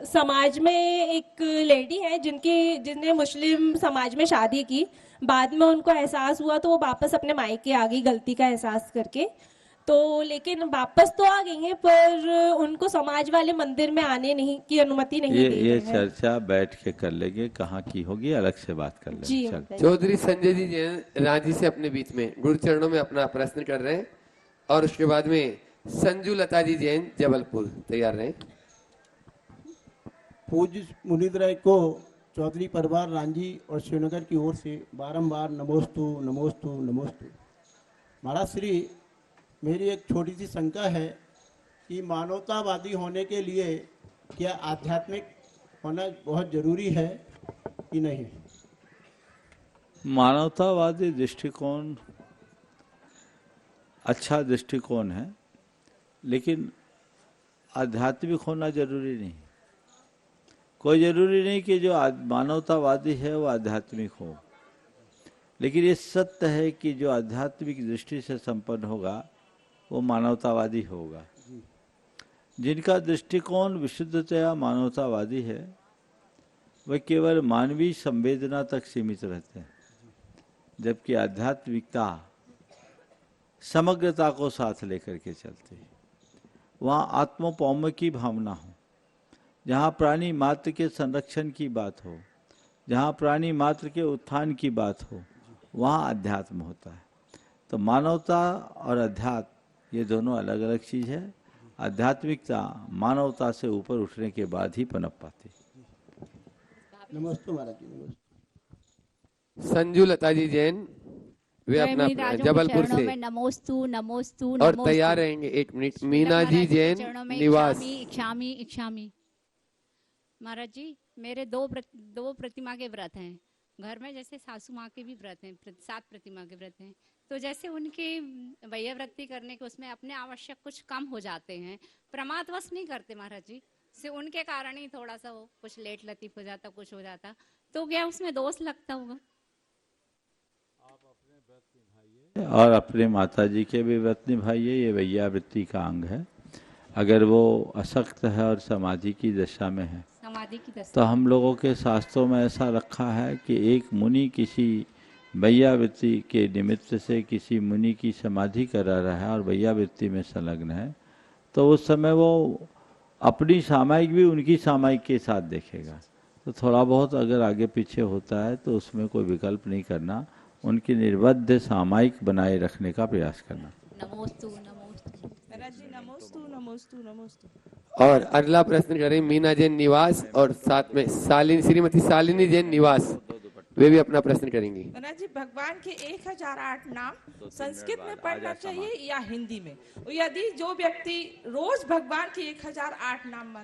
समाज में एक लेडी है जिसने मुस्लिम समाज में शादी की, बाद में उनको एहसास हुआ तो वो वापस अपने मायके आ गई गलती का एहसास करके। तो लेकिन वापस तो आ गई हैं, पर उनको समाज वाले मंदिर में आने नहीं की अनुमति नहीं दे ये रहे हैं। चर्चा बैठ के कर लेंगे, कहाँ की होगी अलग से बात कर लेंगे। जी चल। चौधरी संजय जी जैन रांची से अपने बीच में गुरु चरणों में अपना प्रश्न कर रहे हैं और उसके बाद में संजू लता जी जैन जबलपुर तैयार रहे। पूज्य मुनिद्रय को चौधरी परिवार रांझी और श्रीनगर की ओर से बारंबार नमोस्तु नमोस्तु नमोस्तु। महाराज श्री, मेरी एक छोटी सी शंका है कि मानवतावादी होने के लिए क्या आध्यात्मिक होना बहुत जरूरी है कि नहीं? मानवतावादी दृष्टिकोण अच्छा दृष्टिकोण है, लेकिन आध्यात्मिक होना जरूरी नहीं। कोई जरूरी नहीं कि जो मानवतावादी है वो आध्यात्मिक हो, लेकिन ये सत्य है कि जो आध्यात्मिक दृष्टि से संपन्न होगा वो मानवतावादी होगा। जिनका दृष्टिकोण विशुद्धतया मानवतावादी है वह केवल मानवीय संवेदना तक सीमित रहते हैं, जबकि आध्यात्मिकता समग्रता को साथ लेकर के चलती है। वहाँ आत्मोपौम्य की भावना हो, जहाँ प्राणी मात्र के संरक्षण की बात हो, जहाँ प्राणी मात्र के उत्थान की बात हो, वहाँ अध्यात्म होता है। तो मानवता और अध्यात्म ये दोनों अलग अलग चीज है। आध्यात्मिकता मानवता से ऊपर उठने के बाद ही पनप पाती। नमस्ते महाराज जी। नमस्ते। संजू लता जी जैन वे अपना जबलपुर से नमोस्तु नमोस्तु और तैयार रहेंगे। 1 मिनट। मीना जी जैन निवास। इक्षामी महाराज जी, मेरे दो प्रतिमा के व्रत हैं घर में। जैसे सासू माँ के भी व्रत हैं, 7 प्रतिमा के व्रत हैं। तो जैसे उनकी वैयावृत्ति करने के उसमें अपने आवश्यक कुछ कम हो जाते हैं, प्रमादवश नहीं करते महाराज जी, से उनके कारण ही थोड़ा सा वो कुछ लेट लतीफ हो जाता, कुछ हो जाता, तो क्या उसमें दोष लगता होगा? और अपने माता जी के भी व्रत निभाइए, ये वैयावृत्ति का अंग है। अगर वो असक्त है और समाधि की दशा में है, समाधि की दशा, तो हम लोगों के शास्त्रों में ऐसा रखा है कि एक मुनि किसी वैयावृत्ति के निमित्त से किसी मुनि की समाधि करा रहा है और वैयावृत्ति में संलग्न है, तो उस समय वो अपनी सामायिक भी उनकी सामायिक के साथ देखेगा। तो थोड़ा बहुत अगर आगे पीछे होता है तो उसमें कोई विकल्प नहीं करना, उनकी निर्बद्ध सामायिक बनाए रखने का प्रयास करना। नमोस्तु नमोस्तु नमोस्तु नमोस्तु नमोस्तु। और अगला प्रश्न करें मीना जैन निवास और साथ में श्रीमती शालिनी जैन निवास। वे भी अपना प्रश्न करेंगी। महाराज जी, भगवान के 1008 नाम संस्कृत में पढ़ना चाहिए या हिंदी में? यदि जो व्यक्ति रोज भगवान के 1008 नाम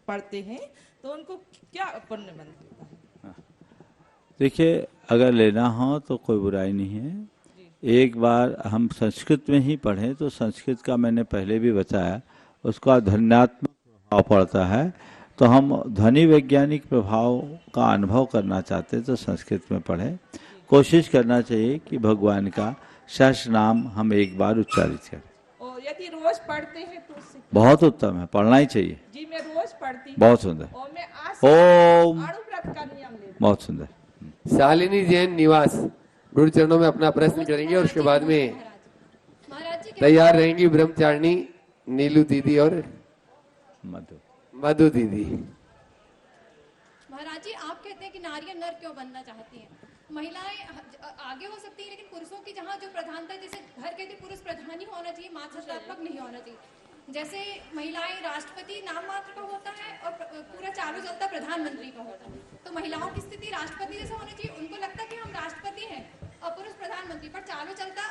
पढ़ते हैं तो उनको क्या पुण्य मिलता है? देखिए, अगर लेना हो तो कोई बुराई नहीं है। एक बार हम संस्कृत में ही पढ़ें तो संस्कृत का मैंने पहले भी बताया, उसका ध्वन्यात्मक प्रभाव पड़ता है। तो हम ध्वनि वैज्ञानिक प्रभाव का अनुभव करना चाहते हैं तो संस्कृत में पढ़ें। कोशिश करना चाहिए कि भगवान का सहस्र नाम हम एक बार उच्चारित करें। और यदि रोज पढ़ते हैं तो उससे बहुत उत्तम है, पढ़ना ही चाहिए जी। मैं रोज पढ़ती हूँ। बहुत सुंदर। और मैं आज ओम। व्रत का नियम लेती हूँ। बहुत सुंदर। शालिनी जैन निवास गुरु चरणों में अपना प्रश्न करेंगे और उसके बाद में तैयार रहेंगी ब्रह्मचारिणी नीलू दीदी और मधु दीदी। महाराज जी, आप कहते हैं कि नारियां नर क्यों बनना चाहती हैं? महिलाएं आगे हो सकती हैं, लेकिन पुरुषों की जहाँ जो प्रधानता, जैसे घर के पुरुष प्रधान ही होना चाहिए, मातृत्वात्मक नहीं होना चाहिए। जैसे महिलाएं राष्ट्रपति नाम मात्र का होता है और पूरा चालू चलता प्रधानमंत्री का होता है, तो महिलाओं की स्थिति राष्ट्रपति जैसा होनी चाहिए। उनको लगता है कि हम राष्ट्रपति हैं और पुरुष प्रधानमंत्री, पर चालू चलता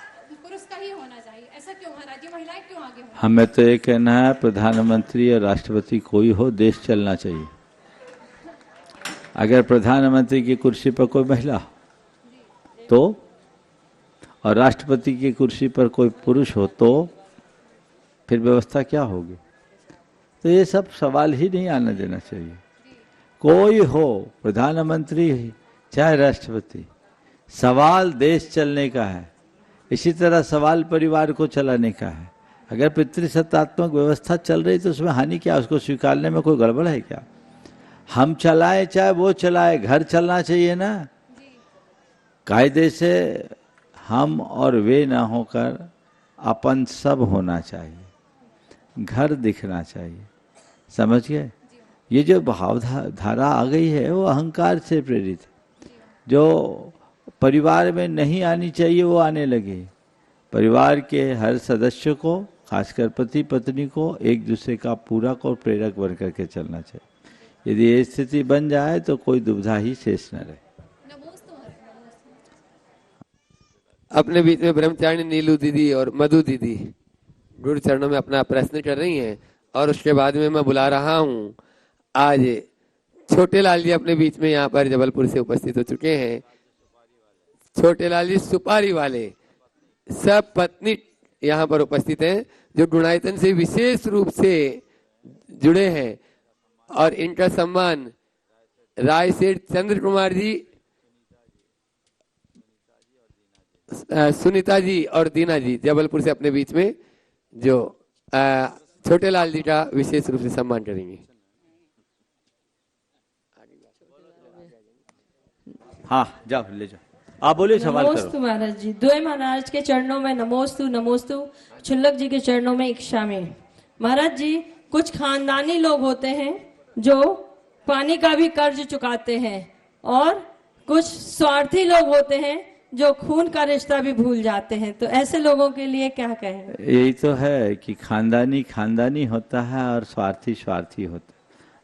पुरुष का ही होना चाहिए। ऐसा क्यों महाराज जी? महिलाएं क्यों आगे होना? हमें तो ये कहना है, प्रधानमंत्री और राष्ट्रपति कोई हो, देश चलना चाहिए। अगर प्रधानमंत्री की कुर्सी पर कोई महिला तो, और राष्ट्रपति की कुर्सी पर कोई पुरुष हो तो फिर व्यवस्था क्या होगी? तो ये सब सवाल ही नहीं आने देना चाहिए। कोई हो, प्रधानमंत्री चाहे राष्ट्रपति, सवाल देश चलने का है। इसी तरह सवाल परिवार को चलाने का है। अगर पितृसत्तात्मक व्यवस्था चल रही तो उसमें हानि क्या? उसको स्वीकारने में कोई गड़बड़ है क्या? हम चलाए चाहे वो चलाए, घर चलना चाहिए ना। कायदे से हम और वे ना होकर अपन सब होना चाहिए, घर दिखना चाहिए। समझ गए? ये जो भावधारा आ गई है वो अहंकार से प्रेरित है। जो परिवार में नहीं आनी चाहिए वो आने लगी। परिवार के हर सदस्य को, खासकर पति पत्नी को, एक दूसरे का पूरक और प्रेरक बन करके चलना चाहिए। यदि ये स्थिति बन जाए तो कोई दुविधा ही शेष न रहे। अपने बीच में ब्रह्मचारिणी नीलू दीदी और मधु दीदी गुरु चरणों में अपना प्रश्न कर रही हैं और उसके बाद में मैं बुला रहा हूं, आज छोटे लाल जी अपने बीच में यहाँ पर जबलपुर से उपस्थित हो चुके हैं। छोटे लाल जी सुपारी वाले सब पत्नी यहाँ पर उपस्थित हैं जो गुणायतन से विशेष रूप से जुड़े हैं और इनका सम्मान राय सेठ चंद्र कुमार जी, सुनीता जी और दीना जी जबलपुर से अपने बीच में जो छोटे लाल जी का विशेष रूप से सम्मान करेंगे। हाँ, जाओ ले जाओ, आप बोलिए, सवाल करो। नमोस्तु महाराज जी। द्वय महाराज के चरणों में नमोस्तु नमोस्तु, छुल्लक जी के चरणों में इच्छा में। महाराज जी, कुछ खानदानी लोग होते हैं जो पानी का भी कर्ज चुकाते हैं और कुछ स्वार्थी लोग होते हैं जो खून का रिश्ता भी भूल जाते हैं, तो ऐसे लोगों के लिए क्या कहें? यही तो है कि खानदानी खानदानी होता है और स्वार्थी स्वार्थी होता है।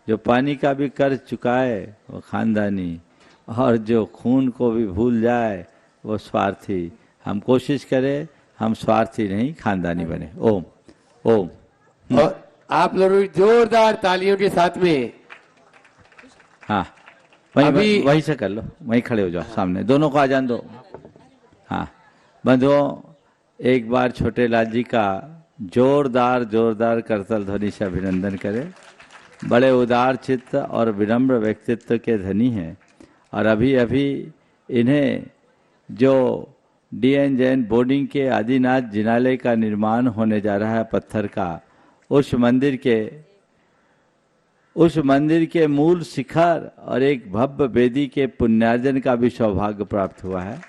जो पानी का भी कर्ज चुकाए वो खानदानी, और जो खून को भी भूल जाए वो स्वार्थी। हम कोशिश करें हम स्वार्थी नहीं, खानदानी बने। ओम ओम। और आप लोग जोरदार तालियों के साथ में, हाँ वहीं से कर लो, वहीं खड़े हो जाओ सामने, दोनों को आ जान दो। हाँ बंधुओं, एक बार छोटे लाल जी का जोरदार जोरदार करतल ध्वनि से अभिनंदन करें। बड़े उदार चित्त और विनम्र व्यक्तित्व के धनी हैं और अभी अभी इन्हें जो DN जैन बोर्डिंग के आदिनाथ जिनालय का निर्माण होने जा रहा है पत्थर का, उस मंदिर के मूल शिखर और एक भव्य वेदी के पुण्यार्जन का भी सौभाग्य प्राप्त हुआ है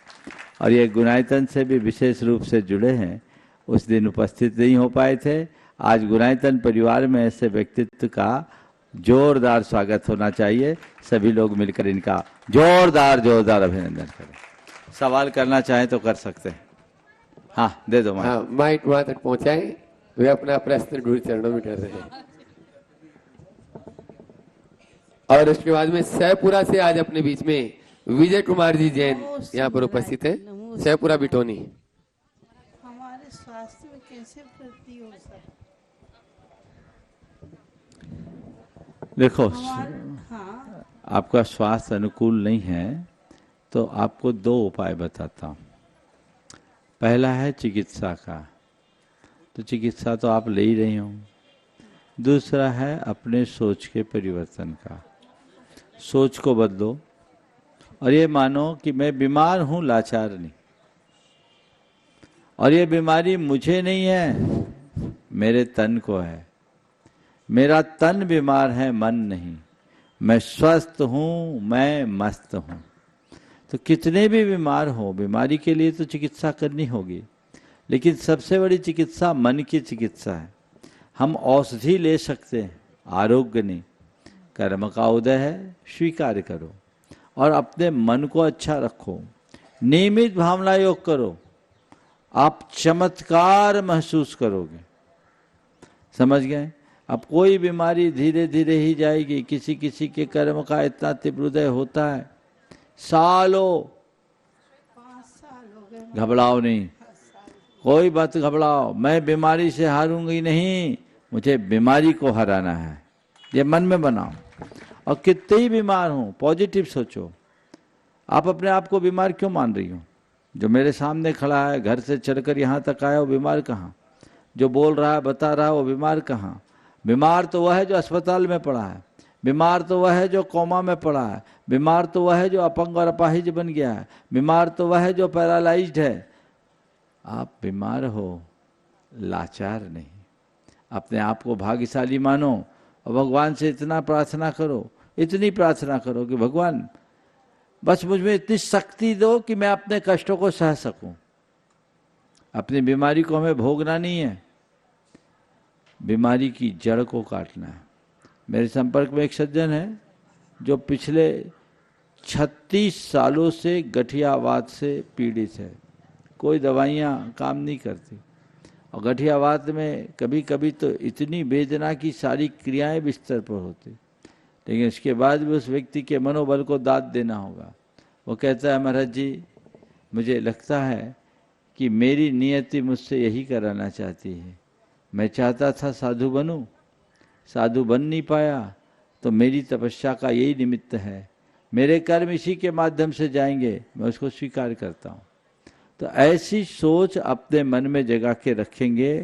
और ये गुणायतन से भी विशेष रूप से जुड़े हैं। उस दिन उपस्थित नहीं हो पाए थे। आज गुणायतन परिवार में ऐसे व्यक्तित्व का जोरदार स्वागत होना चाहिए। सभी लोग मिलकर इनका जोरदार जोरदार अभिनंदन करें। सवाल करना चाहें तो कर सकते हैं। हाँ दे दो माइक। हाँ, माइक वहां तक पहुंचाएं। वे अपना प्रश्न गुरु चरणों में कर रहे हैं और उसके बाद में सैपुरा से आज अपने बीच में विजय कुमार जी जैन यहाँ पर उपस्थित है, सहपुरा बिटोनी। हमारे स्वास्थ्य में कैसे वृद्धि हो सकती? देखो, हाँ, आपका स्वास्थ्य अनुकूल नहीं है तो आपको दो उपाय बताता हूँ। पहला है चिकित्सा का, तो चिकित्सा तो आप ले ही रही हो। दूसरा है अपने सोच के परिवर्तन का। सोच को बदलो और ये मानो कि मैं बीमार हूँ, लाचार नहीं। और ये बीमारी मुझे नहीं है, मेरे तन को है। मेरा तन बीमार है, मन नहीं। मैं स्वस्थ हूँ, मैं मस्त हूँ। तो कितने भी बीमार हो, बीमारी के लिए तो चिकित्सा करनी होगी, लेकिन सबसे बड़ी चिकित्सा मन की चिकित्सा है। हम औषधि ले सकते हैं, आरोग्य नहीं। कर्म का उदय है, स्वीकार करो और अपने मन को अच्छा रखो। नियमित भावना योग करो, आप चमत्कार महसूस करोगे। समझ गए? अब कोई बीमारी धीरे धीरे ही जाएगी। किसी किसी के कर्म का इतना तीव्र उदय होता है, सालों। 5 साल हो गए। घबराओ नहीं, कोई बात घबराओ। मैं बीमारी से हारूंगी नहीं, मुझे बीमारी को हराना है, ये मन में बनाओ। और कितने ही बीमार हो, पॉजिटिव सोचो। आप अपने आप को बीमार क्यों मान रही हो? जो मेरे सामने खड़ा है, घर से चढ़कर यहाँ तक आया, वो बीमार कहाँ? जो बोल रहा है, बता रहा है, वो बीमार कहाँ? बीमार तो वह है जो अस्पताल में पड़ा है। बीमार तो वह है जो कोमा में पड़ा है। बीमार तो वह है जो अपंग और अपाहिज बन गया है। बीमार तो वह है जो पैरालाइज्ड है। आप बीमार हो, लाचार नहीं। अपने आप को भाग्यशाली मानो और भगवान से इतना प्रार्थना करो, इतनी प्रार्थना करो कि भगवान बस मुझ में इतनी शक्ति दो कि मैं अपने कष्टों को सह सकूं। अपनी बीमारी को हमें भोगना नहीं है, बीमारी की जड़ को काटना है। मेरे संपर्क में एक सज्जन है जो पिछले 36 सालों से गठियावात से पीड़ित है। कोई दवाइयाँ काम नहीं करती और गठियावात में कभी कभी तो इतनी वेदना की सारी क्रियाएं बिस्तर पर होती, लेकिन इसके बाद भी उस व्यक्ति के मनोबल को दाद देना होगा। वो कहता है, महाराज जी, मुझे लगता है कि मेरी नियति मुझसे यही कराना चाहती है। मैं चाहता था साधु बनूं, साधु बन नहीं पाया, तो मेरी तपस्या का यही निमित्त है। मेरे कर्म इसी के माध्यम से जाएंगे, मैं उसको स्वीकार करता हूँ। तो ऐसी सोच अपने मन में जगा के रखेंगे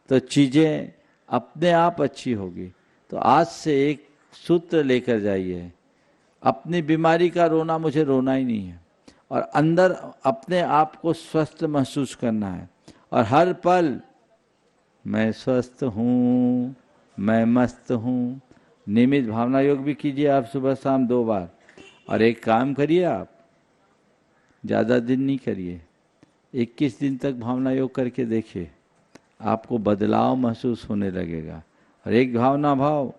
तो चीज़ें अपने आप अच्छी होगी। तो आज से एक सूत्र लेकर जाइए, अपनी बीमारी का रोना मुझे रोना ही नहीं है, और अंदर अपने आप को स्वस्थ महसूस करना है। और हर पल मैं स्वस्थ हूँ, मैं मस्त हूँ। नियमित भावना योग भी कीजिए आप, सुबह शाम 2 बार। और एक काम करिए, आप ज़्यादा दिन नहीं करिए, 21 दिन तक भावना योग करके देखिए, आपको बदलाव महसूस होने लगेगा। और एक भावना भाव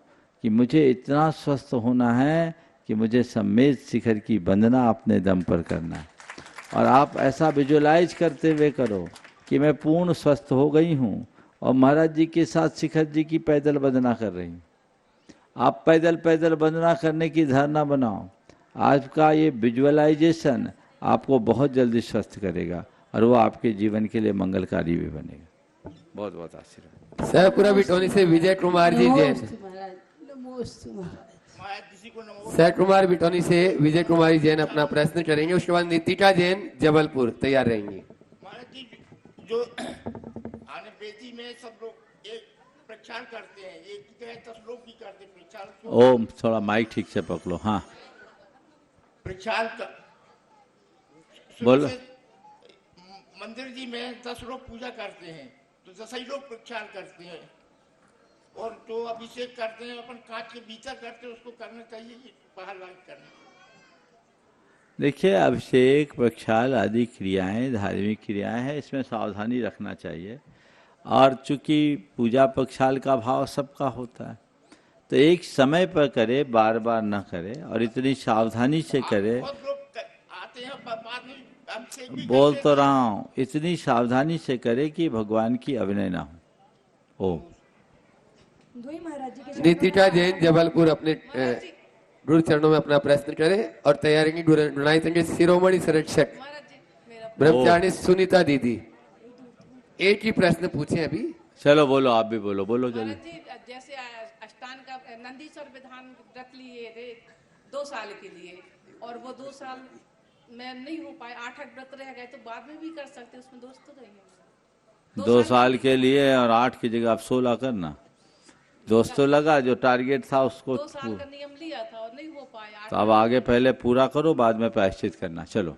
कि मुझे इतना स्वस्थ होना है कि मुझे सम्मेद शिखर की वंदना अपने दम पर करना है। और आप ऐसा विजुअलाइज करते हुए करो कि मैं पूर्ण स्वस्थ हो गई हूँ और महाराज जी के साथ शिखर जी की पैदल वंदना कर रही हूँ। आप पैदल पैदल वंदना करने की धारणा बनाओ। आज का ये विजुअलाइजेशन आपको बहुत जल्दी स्वस्थ करेगा और वो आपके जीवन के लिए मंगलकारी भी बनेगा। बहुत बहुत आशीर्वाद। सहपुरा बिटोनी से विजय कुमार जी जैन। सहकुमार बिटोनी से विजय कुमारी जैन अपना प्रश्न करेंगे। उसके बाद नीतिका जैन जबलपुर तैयार रहेंगी। महाराज जी, जो बेटी में सब लोग एक प्रक्षाल करते हैं, एक 10 लोग भी करते हैं प्रक्षाल। ओम, थोड़ा माइक ठीक से पकड़ो। हाँ, प्रक्षाल बोलो। मंदिर जी में 10 लोग पूजा करते हैं, तो 10 ही लोग प्रक्षाल करते हैं। और जो अभिषेक करते हैं अपन कांच के भीतर करते हैं, उसको करना चाहिए कि बाहर लाके करना? देखिए, अभिषेक प्रक्षाल आदि क्रियाएं धार्मिक क्रियाएं हैं, इसमें सावधानी रखना चाहिए। और चूंकि पूजा प्रक्षाल का भाव सबका होता है, तो एक समय पर करे, बार बार ना करे, और इतनी सावधानी से करे। आते हैं बाद में बोल तो रहा हूँ, इतनी सावधानी से करे कि भगवान की अभिनय ना हो। नीतिका जैन जबलपुर अपने गुरु चरणों में अपना प्रश्न करें और तैयारी की गुरुनाई संघ के शिरोमणि संरक्षक ब्रह्मचारिणी सुनीता दीदी एक ही प्रश्न पूछे अभी। चलो बोलो, आप भी बोलो, बोलो जल्दी। महाराज जी, जैसे अष्टांग का नंदीश्वर विधान व्रत लिए थे 2 साल के लिए, और वो 2 साल में नहीं हो पाए, 8 व्रत रह गए, तो बाद में भी कर सकते, उसमें दोष तो नहीं है। 2 साल के लिए और 8 की जगह आप 16 करना। दोस्त तो लगा, जो टारगेट था उसको 2 साल का नियम लिया था और नहीं हो पाया। तो अब आगे पहले पूरा करो, बाद में प्रायश्चित करना। चलो।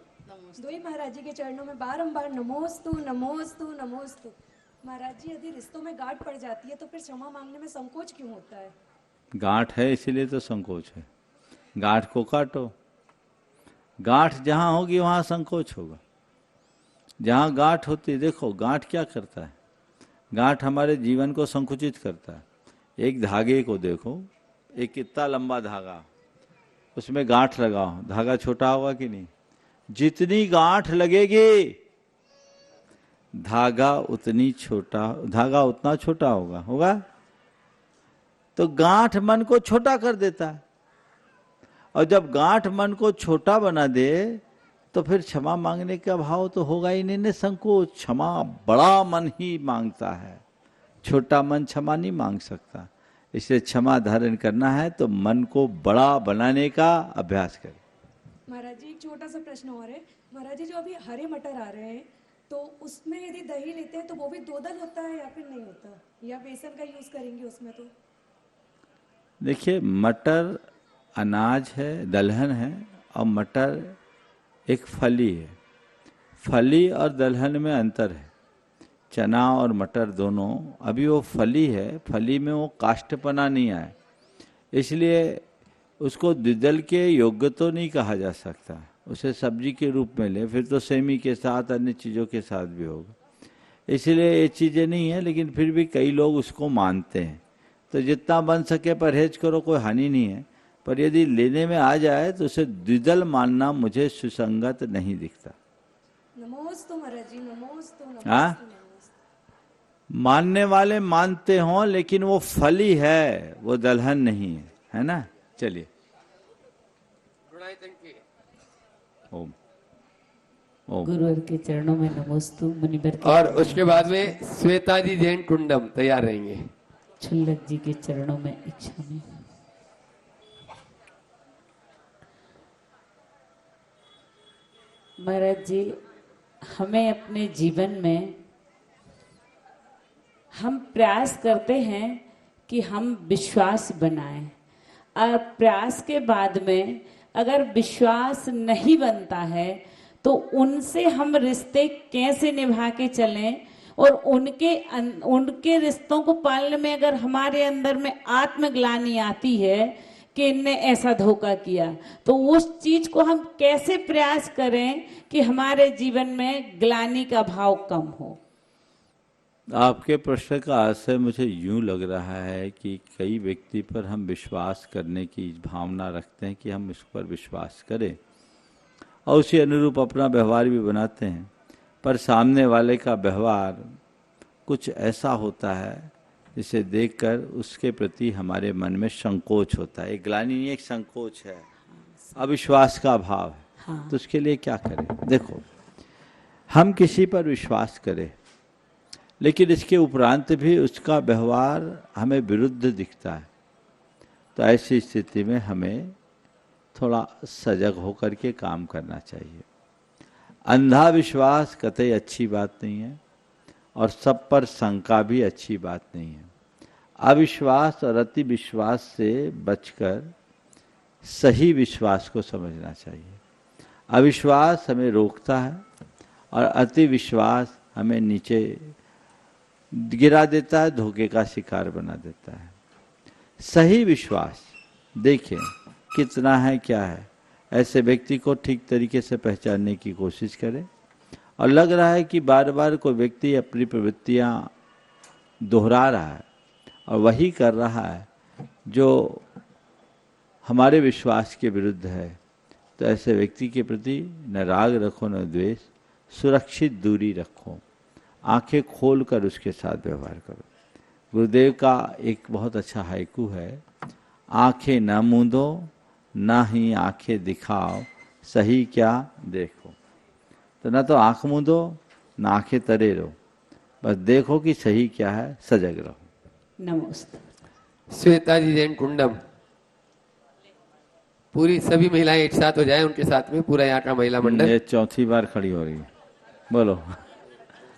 दोई महाराज जी के चरणों में बारंबार नमोस्तु नमोस्तु नमोस्तु। महाराज जी, यदि रिश्तों में गांठ पड़ जाती है तो फिर क्षमा मांगने में संकोच क्यों होता है? गांठ है इसीलिए तो संकोच है। गांठ को काटो। गांठ जहां होगी वहां संकोच होगा। जहां गांठ होती, देखो गांठ क्या करता है, गांठ हमारे जीवन को संकुचित करता है। एक धागे को देखो, एक कितना लंबा धागा, उसमें गांठ लगाओ, धागा छोटा होगा कि नहीं? जितनी गांठ लगेगी धागा उतना छोटा होगा। तो गांठ मन को छोटा कर देता है, और जब गांठ मन को छोटा बना दे तो फिर क्षमा मांगने का भाव तो होगा ही नहीं। संकोच, क्षमा बड़ा मन ही मांगता है, छोटा मन क्षमा नहीं मांग सकता। इसलिए क्षमा धारण करना है तो मन को बड़ा बनाने का अभ्यास करें। महाराज जी, एक छोटा सा प्रश्न और है। महाराज जी, जो अभी हरे मटर आ रहे हैं तो उसमें यदि दही लेते हैं तो वो भी दोदल होता है या फिर नहीं होता, या बेसन का यूज करेंगे उसमें? तो देखिए, मटर अनाज है, दलहन है, और मटर एक फली है। फली और दलहन में अंतर है। चना और मटर दोनों, अभी वो फली है, फली में वो काष्ठपना नहीं आए, इसलिए उसको द्विदल के योग्य तो नहीं कहा जा सकता। उसे सब्जी के रूप में ले, फिर तो सेमी के साथ अन्य चीज़ों के साथ भी होगा, इसलिए ये चीज़ें नहीं है। लेकिन फिर भी कई लोग उसको मानते हैं, तो जितना बन सके परहेज करो, कोई हानि नहीं है। पर यदि लेने में आ जाए तो उसे द्विदल मानना मुझे सुसंगत नहीं दिखता। नमोस्तु महाराज जी, नमोस्तु। हाँ, मानने वाले मानते हों, लेकिन वो फली है, वो दलहन नहीं है, है ना। चलिए। ओम ओम। गुरुवर के चरणों में नमोस्तु। मुनिवर के और उसके बाद में श्वेता जी जैन कुंडम तैयार रहेंगे। छुल्लक जी के चरणों में इच्छा में। महाराज जी, हमें अपने जीवन में हम प्रयास करते हैं कि हम विश्वास बनाएं, और प्रयास के बाद में अगर विश्वास नहीं बनता है तो उनसे हम रिश्ते कैसे निभा के चलें, और उनके रिश्तों को पालने में अगर हमारे अंदर में आत्मग्लानि आती है कि इनने ऐसा धोखा किया, तो उस चीज को हम कैसे प्रयास करें कि हमारे जीवन में ग्लानि का भाव कम हो। आपके प्रश्न का आशय मुझे यूं लग रहा है कि कई व्यक्ति पर हम विश्वास करने की भावना रखते हैं कि हम इस पर विश्वास करें, और उसी अनुरूप अपना व्यवहार भी बनाते हैं, पर सामने वाले का व्यवहार कुछ ऐसा होता है जिसे देखकर उसके प्रति हमारे मन में संकोच होता है। एक ग्लानि नहीं, एक संकोच है, अविश्वास का भाव है। हाँ। तो उसके लिए क्या करें? देखो, हम किसी पर विश्वास करें, लेकिन इसके उपरांत भी उसका व्यवहार हमें विरुद्ध दिखता है, तो ऐसी स्थिति में हमें थोड़ा सजग होकर के काम करना चाहिए। अंधा विश्वास कतई अच्छी बात नहीं है, और सब पर शंका भी अच्छी बात नहीं है। अविश्वास और अति विश्वास से बचकर सही विश्वास को समझना चाहिए। अविश्वास हमें रोकता है, और अति विश्वास हमें नीचे गिरा देता है, धोखे का शिकार बना देता है। सही विश्वास देखें कितना है, क्या है, ऐसे व्यक्ति को ठीक तरीके से पहचानने की कोशिश करें। और लग रहा है कि बार बार कोई व्यक्ति अपनी प्रवृत्तियां दोहरा रहा है और वही कर रहा है जो हमारे विश्वास के विरुद्ध है, तो ऐसे व्यक्ति के प्रति न राग रखो न द्वेष, सुरक्षित दूरी रखो, आंखें खोलकर उसके साथ व्यवहार करो। गुरुदेव का एक बहुत अच्छा हाइकू है, आंखें न मूंदो ना ही आंखें दिखाओ, सही क्या देखो। तो ना तो आंख मूंदो ना आंखें तरे रहो, बस देखो कि सही क्या है, सजग रहो। नमस्ते। श्वेता जी जैन कुंडम, पूरी सभी महिलाएं एक साथ हो जाएं, उनके साथ में पूरा यहाँ का महिला मंडल। ये चौथी बार खड़ी हो रही है, बोलो।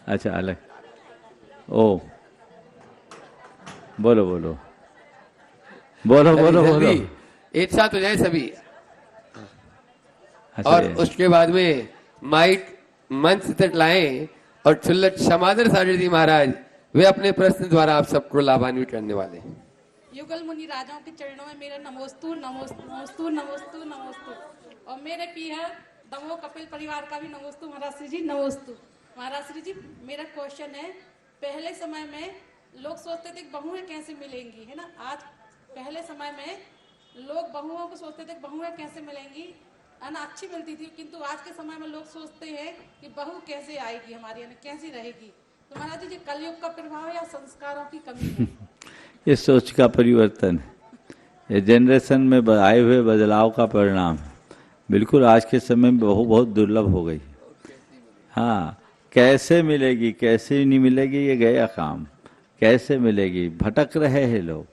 अच्छा अलग, ओ बोलो बोलो बोलो बोलो बोलो, एक साथ हो जाए सभी। अच्छा, और उसके बाद में माइक मंच तक लाएं और छुल्लट क्षमादर सागर जी महाराज वे अपने प्रश्न द्वारा आप सबको लाभान्वित करने वाले हैं। युगल मुनि राजाओं के चरणों में मेरा नमोस्तु नमोस्तु नमोस्तु नमोस्तु नमोस्तु। और मेरे पीहर दमोह कपिल परिवार का भी नमोस्तु महाराज श्री जी, नमोस्तु। महाराज श्री जी, मेरा क्वेश्चन है, पहले समय में लोग सोचते थे बहुएं कैसे मिलेंगी, है ना। आज पहले समय में लोग बहुओं को सोचते थे बहुएं कैसे मिलेंगी, है ना, अच्छी मिलती थी। किंतु आज के समय में लोग सोचते हैं कि बहू कैसे आएगी हमारी, यानी कैसी रहेगी। तो महाराज जी, कलयुग का प्रभाव या संस्कारों की कमी है? ये सोच का परिवर्तन है, ये जनरेशन में आए हुए बदलाव का परिणाम है। बिल्कुल आज के समय में बहू बहुत दुर्लभ हो गई। हाँ, कैसे मिलेगी कैसे नहीं मिलेगी ये गया काम, कैसे मिलेगी भटक रहे हैं लोग।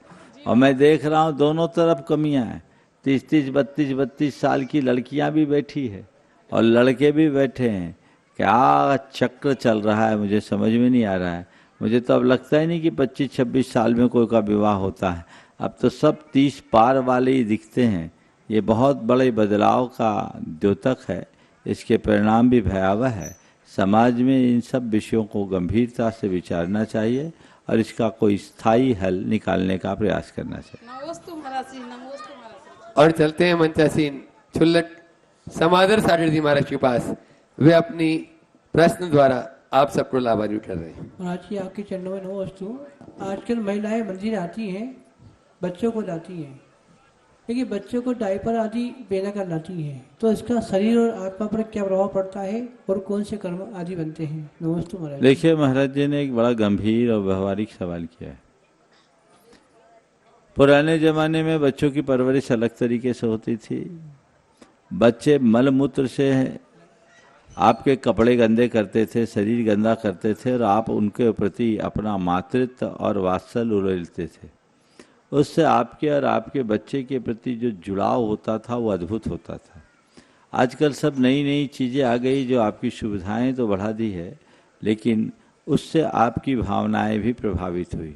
और मैं देख रहा हूँ दोनों तरफ कमियां हैं। 30-30, 32-32 साल की लड़कियां भी बैठी है और लड़के भी बैठे हैं। क्या चक्र चल रहा है मुझे समझ में नहीं आ रहा है। मुझे तो अब लगता ही नहीं कि 25-26 साल में कोई का विवाह होता है। अब तो सब 30 पार वाले ही दिखते हैं। ये बहुत बड़े बदलाव का द्योतक है, इसके परिणाम भी भयावह है। समाज में इन सब विषयों को गंभीरता से विचारना चाहिए और इसका कोई स्थायी हल निकालने का प्रयास करना चाहिए। नमोस्तु महाराज जी, नमोस्तु महाराज जी। और चलते हैं मंचासीन छुल्लट समादर सागर जी महाराज के पास, वे अपनी प्रश्न द्वारा आप सबको लाभान्वित कर रहे हैं। महाराज जी, आपके चरणों में नमोस्तु। आजकल महिलाएं मंदिर आती हैं, बच्चों को लाती हैं, लेकिन बच्चों को डायपर आदि पहना कर लाती हैं, तो इसका शरीर और आत्मा पर क्या प्रभाव पड़ता है और कौन से कर्म आदि बनते हैं? नमस्ते महाराज। देखिए, महाराज जी ने एक बड़ा गंभीर और व्यवहारिक सवाल किया है। पुराने जमाने में बच्चों की परवरिश अलग तरीके से होती थी। बच्चे मल मूत्र से आपके कपड़े गंदे करते थे, शरीर गंदा करते थे और आप उनके प्रति अपना मातृत्व और वात्सल्य उड़ेलते थे। उससे आपके और आपके बच्चे के प्रति जो जुड़ाव होता था वो अद्भुत होता था। आजकल सब नई नई चीज़ें आ गई जो आपकी सुविधाएं तो बढ़ा दी है, लेकिन उससे आपकी भावनाएं भी प्रभावित हुई।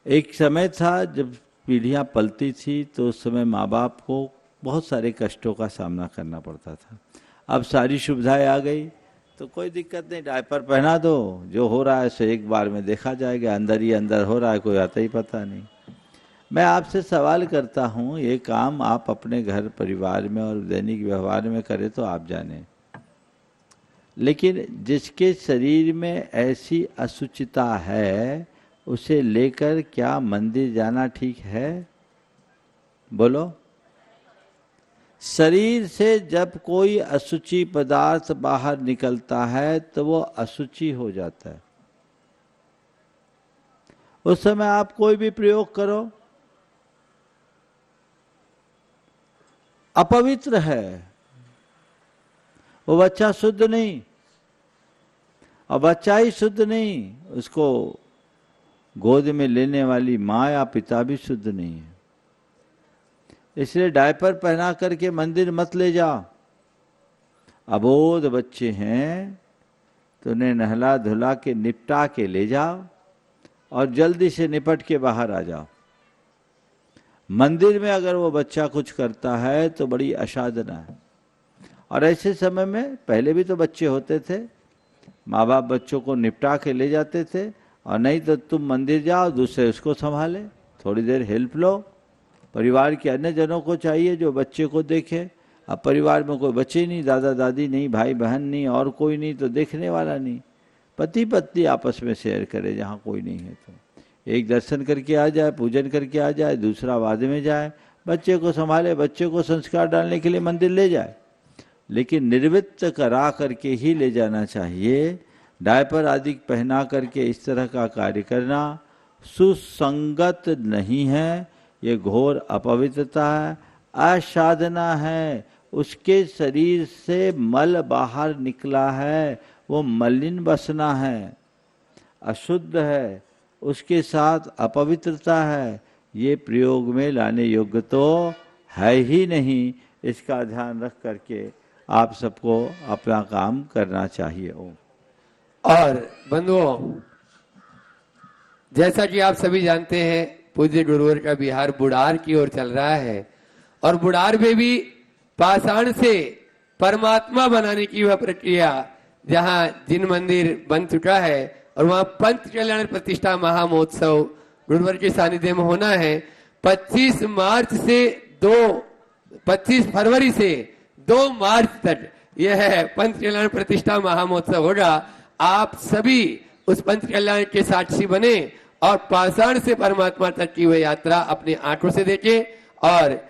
एक समय था जब पीढ़ियां पलती थी तो उस समय माँ बाप को बहुत सारे कष्टों का सामना करना पड़ता था। अब सारी सुविधाएं आ गई तो कोई दिक्कत नहीं, डायपर पहना दो, जो हो रहा है सो एक बार में देखा जाएगा, अंदर ही अंदर हो रहा है, कोई आता ही पता नहीं। मैं आपसे सवाल करता हूँ, ये काम आप अपने घर परिवार में और दैनिक व्यवहार में करें तो आप जाने, लेकिन जिसके शरीर में ऐसी असुचिता है उसे लेकर क्या मंदिर जाना ठीक है? बोलो। शरीर से जब कोई असुचि पदार्थ बाहर निकलता है तो वो असुचि हो जाता है। उस समय आप कोई भी प्रयोग करो, अपवित्र है, वो बच्चा शुद्ध नहीं, और बच्चा ही शुद्ध नहीं, उसको गोद में लेने वाली माँ या पिता भी शुद्ध नहीं है। इसलिए डायपर पहना करके मंदिर मत ले जाओ। अबोध बच्चे हैं तो उन्हें नहला धुला के निपटा के ले जाओ और जल्दी से निपट के बाहर आ जाओ। मंदिर में अगर वो बच्चा कुछ करता है तो बड़ी असाधना है। और ऐसे समय में पहले भी तो बच्चे होते थे, माँ बाप बच्चों को निपटा के ले जाते थे, और नहीं तो तुम मंदिर जाओ, दूसरे उसको संभाले, थोड़ी देर हेल्प लो। परिवार के अन्य जनों को चाहिए जो बच्चे को देखे। अब परिवार में कोई बच्चे नहीं, दादा दादी नहीं, भाई बहन नहीं, और कोई नहीं, तो देखने वाला नहीं। पति पत्नी आपस में शेयर करे, जहाँ कोई नहीं है तो एक दर्शन करके आ जाए, पूजन करके आ जाए, दूसरा बाद में जाए, बच्चे को संभाले, बच्चे को संस्कार डालने के लिए मंदिर ले जाए, लेकिन निर्वृत्त करा करके ही ले जाना चाहिए। डायपर आदि पहना करके इस तरह का कार्य करना सुसंगत नहीं है, ये घोर अपवित्रता है, असाधना है, उसके शरीर से मल बाहर निकला है, वो मलिन बसना है, अशुद्ध है, उसके साथ अपवित्रता है, ये प्रयोग में लाने योग्य तो है ही नहीं। इसका ध्यान रख करके आप सबको अपना काम करना चाहिए। और बंधुओं, जैसा कि आप सभी जानते हैं, पूज्य गुरुवर का बिहार बुढ़ार की ओर चल रहा है और बुढ़ार में भी पाषाण से परमात्मा बनाने की वह प्रक्रिया, जहां जिन मंदिर बन चुका है और वहां पंच कल्याण प्रतिष्ठा महामहोत्सव गुरुवर के सानिध्य में होना है। 25 फरवरी से 2 मार्च तक यह पंच कल्याण प्रतिष्ठा महामहोत्सव होगा। आप सभी उस पंच कल्याण के साक्षी बने और पाषाण से परमात्मा तक की वह यात्रा अपनी आंखों से देखें। और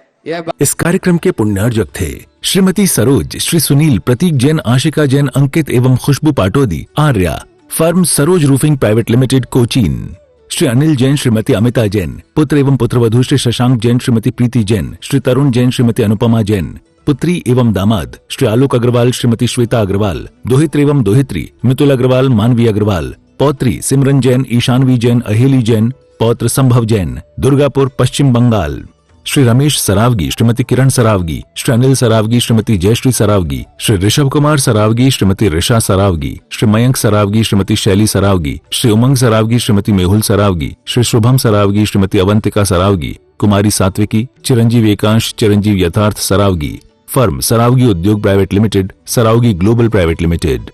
इस कार्यक्रम के पुण्यार्जक थे श्रीमती सरोज, श्री सुनील, प्रतीक जैन, आशिका जैन, अंकित एवं Khushboo Patodi, Arya, firm Saroj roofing private limited, Cochin. Shri Anil Jain, Shrimati Amita Jain, पुत्र एवं पुत्रवधू श्री शशांक जैन, श्रीमती प्रीति जैन, श्री तरुण जैन, श्रीमती अनुपमा जैन, पुत्री एवं दामाद श्री आलोक अग्रवाल, श्रीमती श्वेता अग्रवाल, दोहित्र एवं दोहित्री मितुल अग्रवाल, मानवी अग्रवाल, पौत्री सिमरन जैन, ईशानवी जैन, अहेली जैन, पौत्र संभव जैन, दुर्गापुर, पश्चिम बंगाल। श्री रमेश सरावगी, श्रीमती किरण सरावगी, श्री अनिल सरावगी, श्रीमती जयश्री सरावगी, श्री ऋषभ कुमार सरावगी, श्रीमती ऋषा सरावगी, श्री मयंक सरावगी, श्रीमती शैली सरावगी, श्री उमंग सरावगी, श्रीमती मेहुल सरावगी, श्री शुभम सरावगी, श्रीमती अवंतिका सरावगी, कुमारी सात्विकी, चिरंजीव एकांश, चिरंजीव यथार्थ सरावगी। फर्म सरावगी उद्योग private limited, Saraogi global private limited.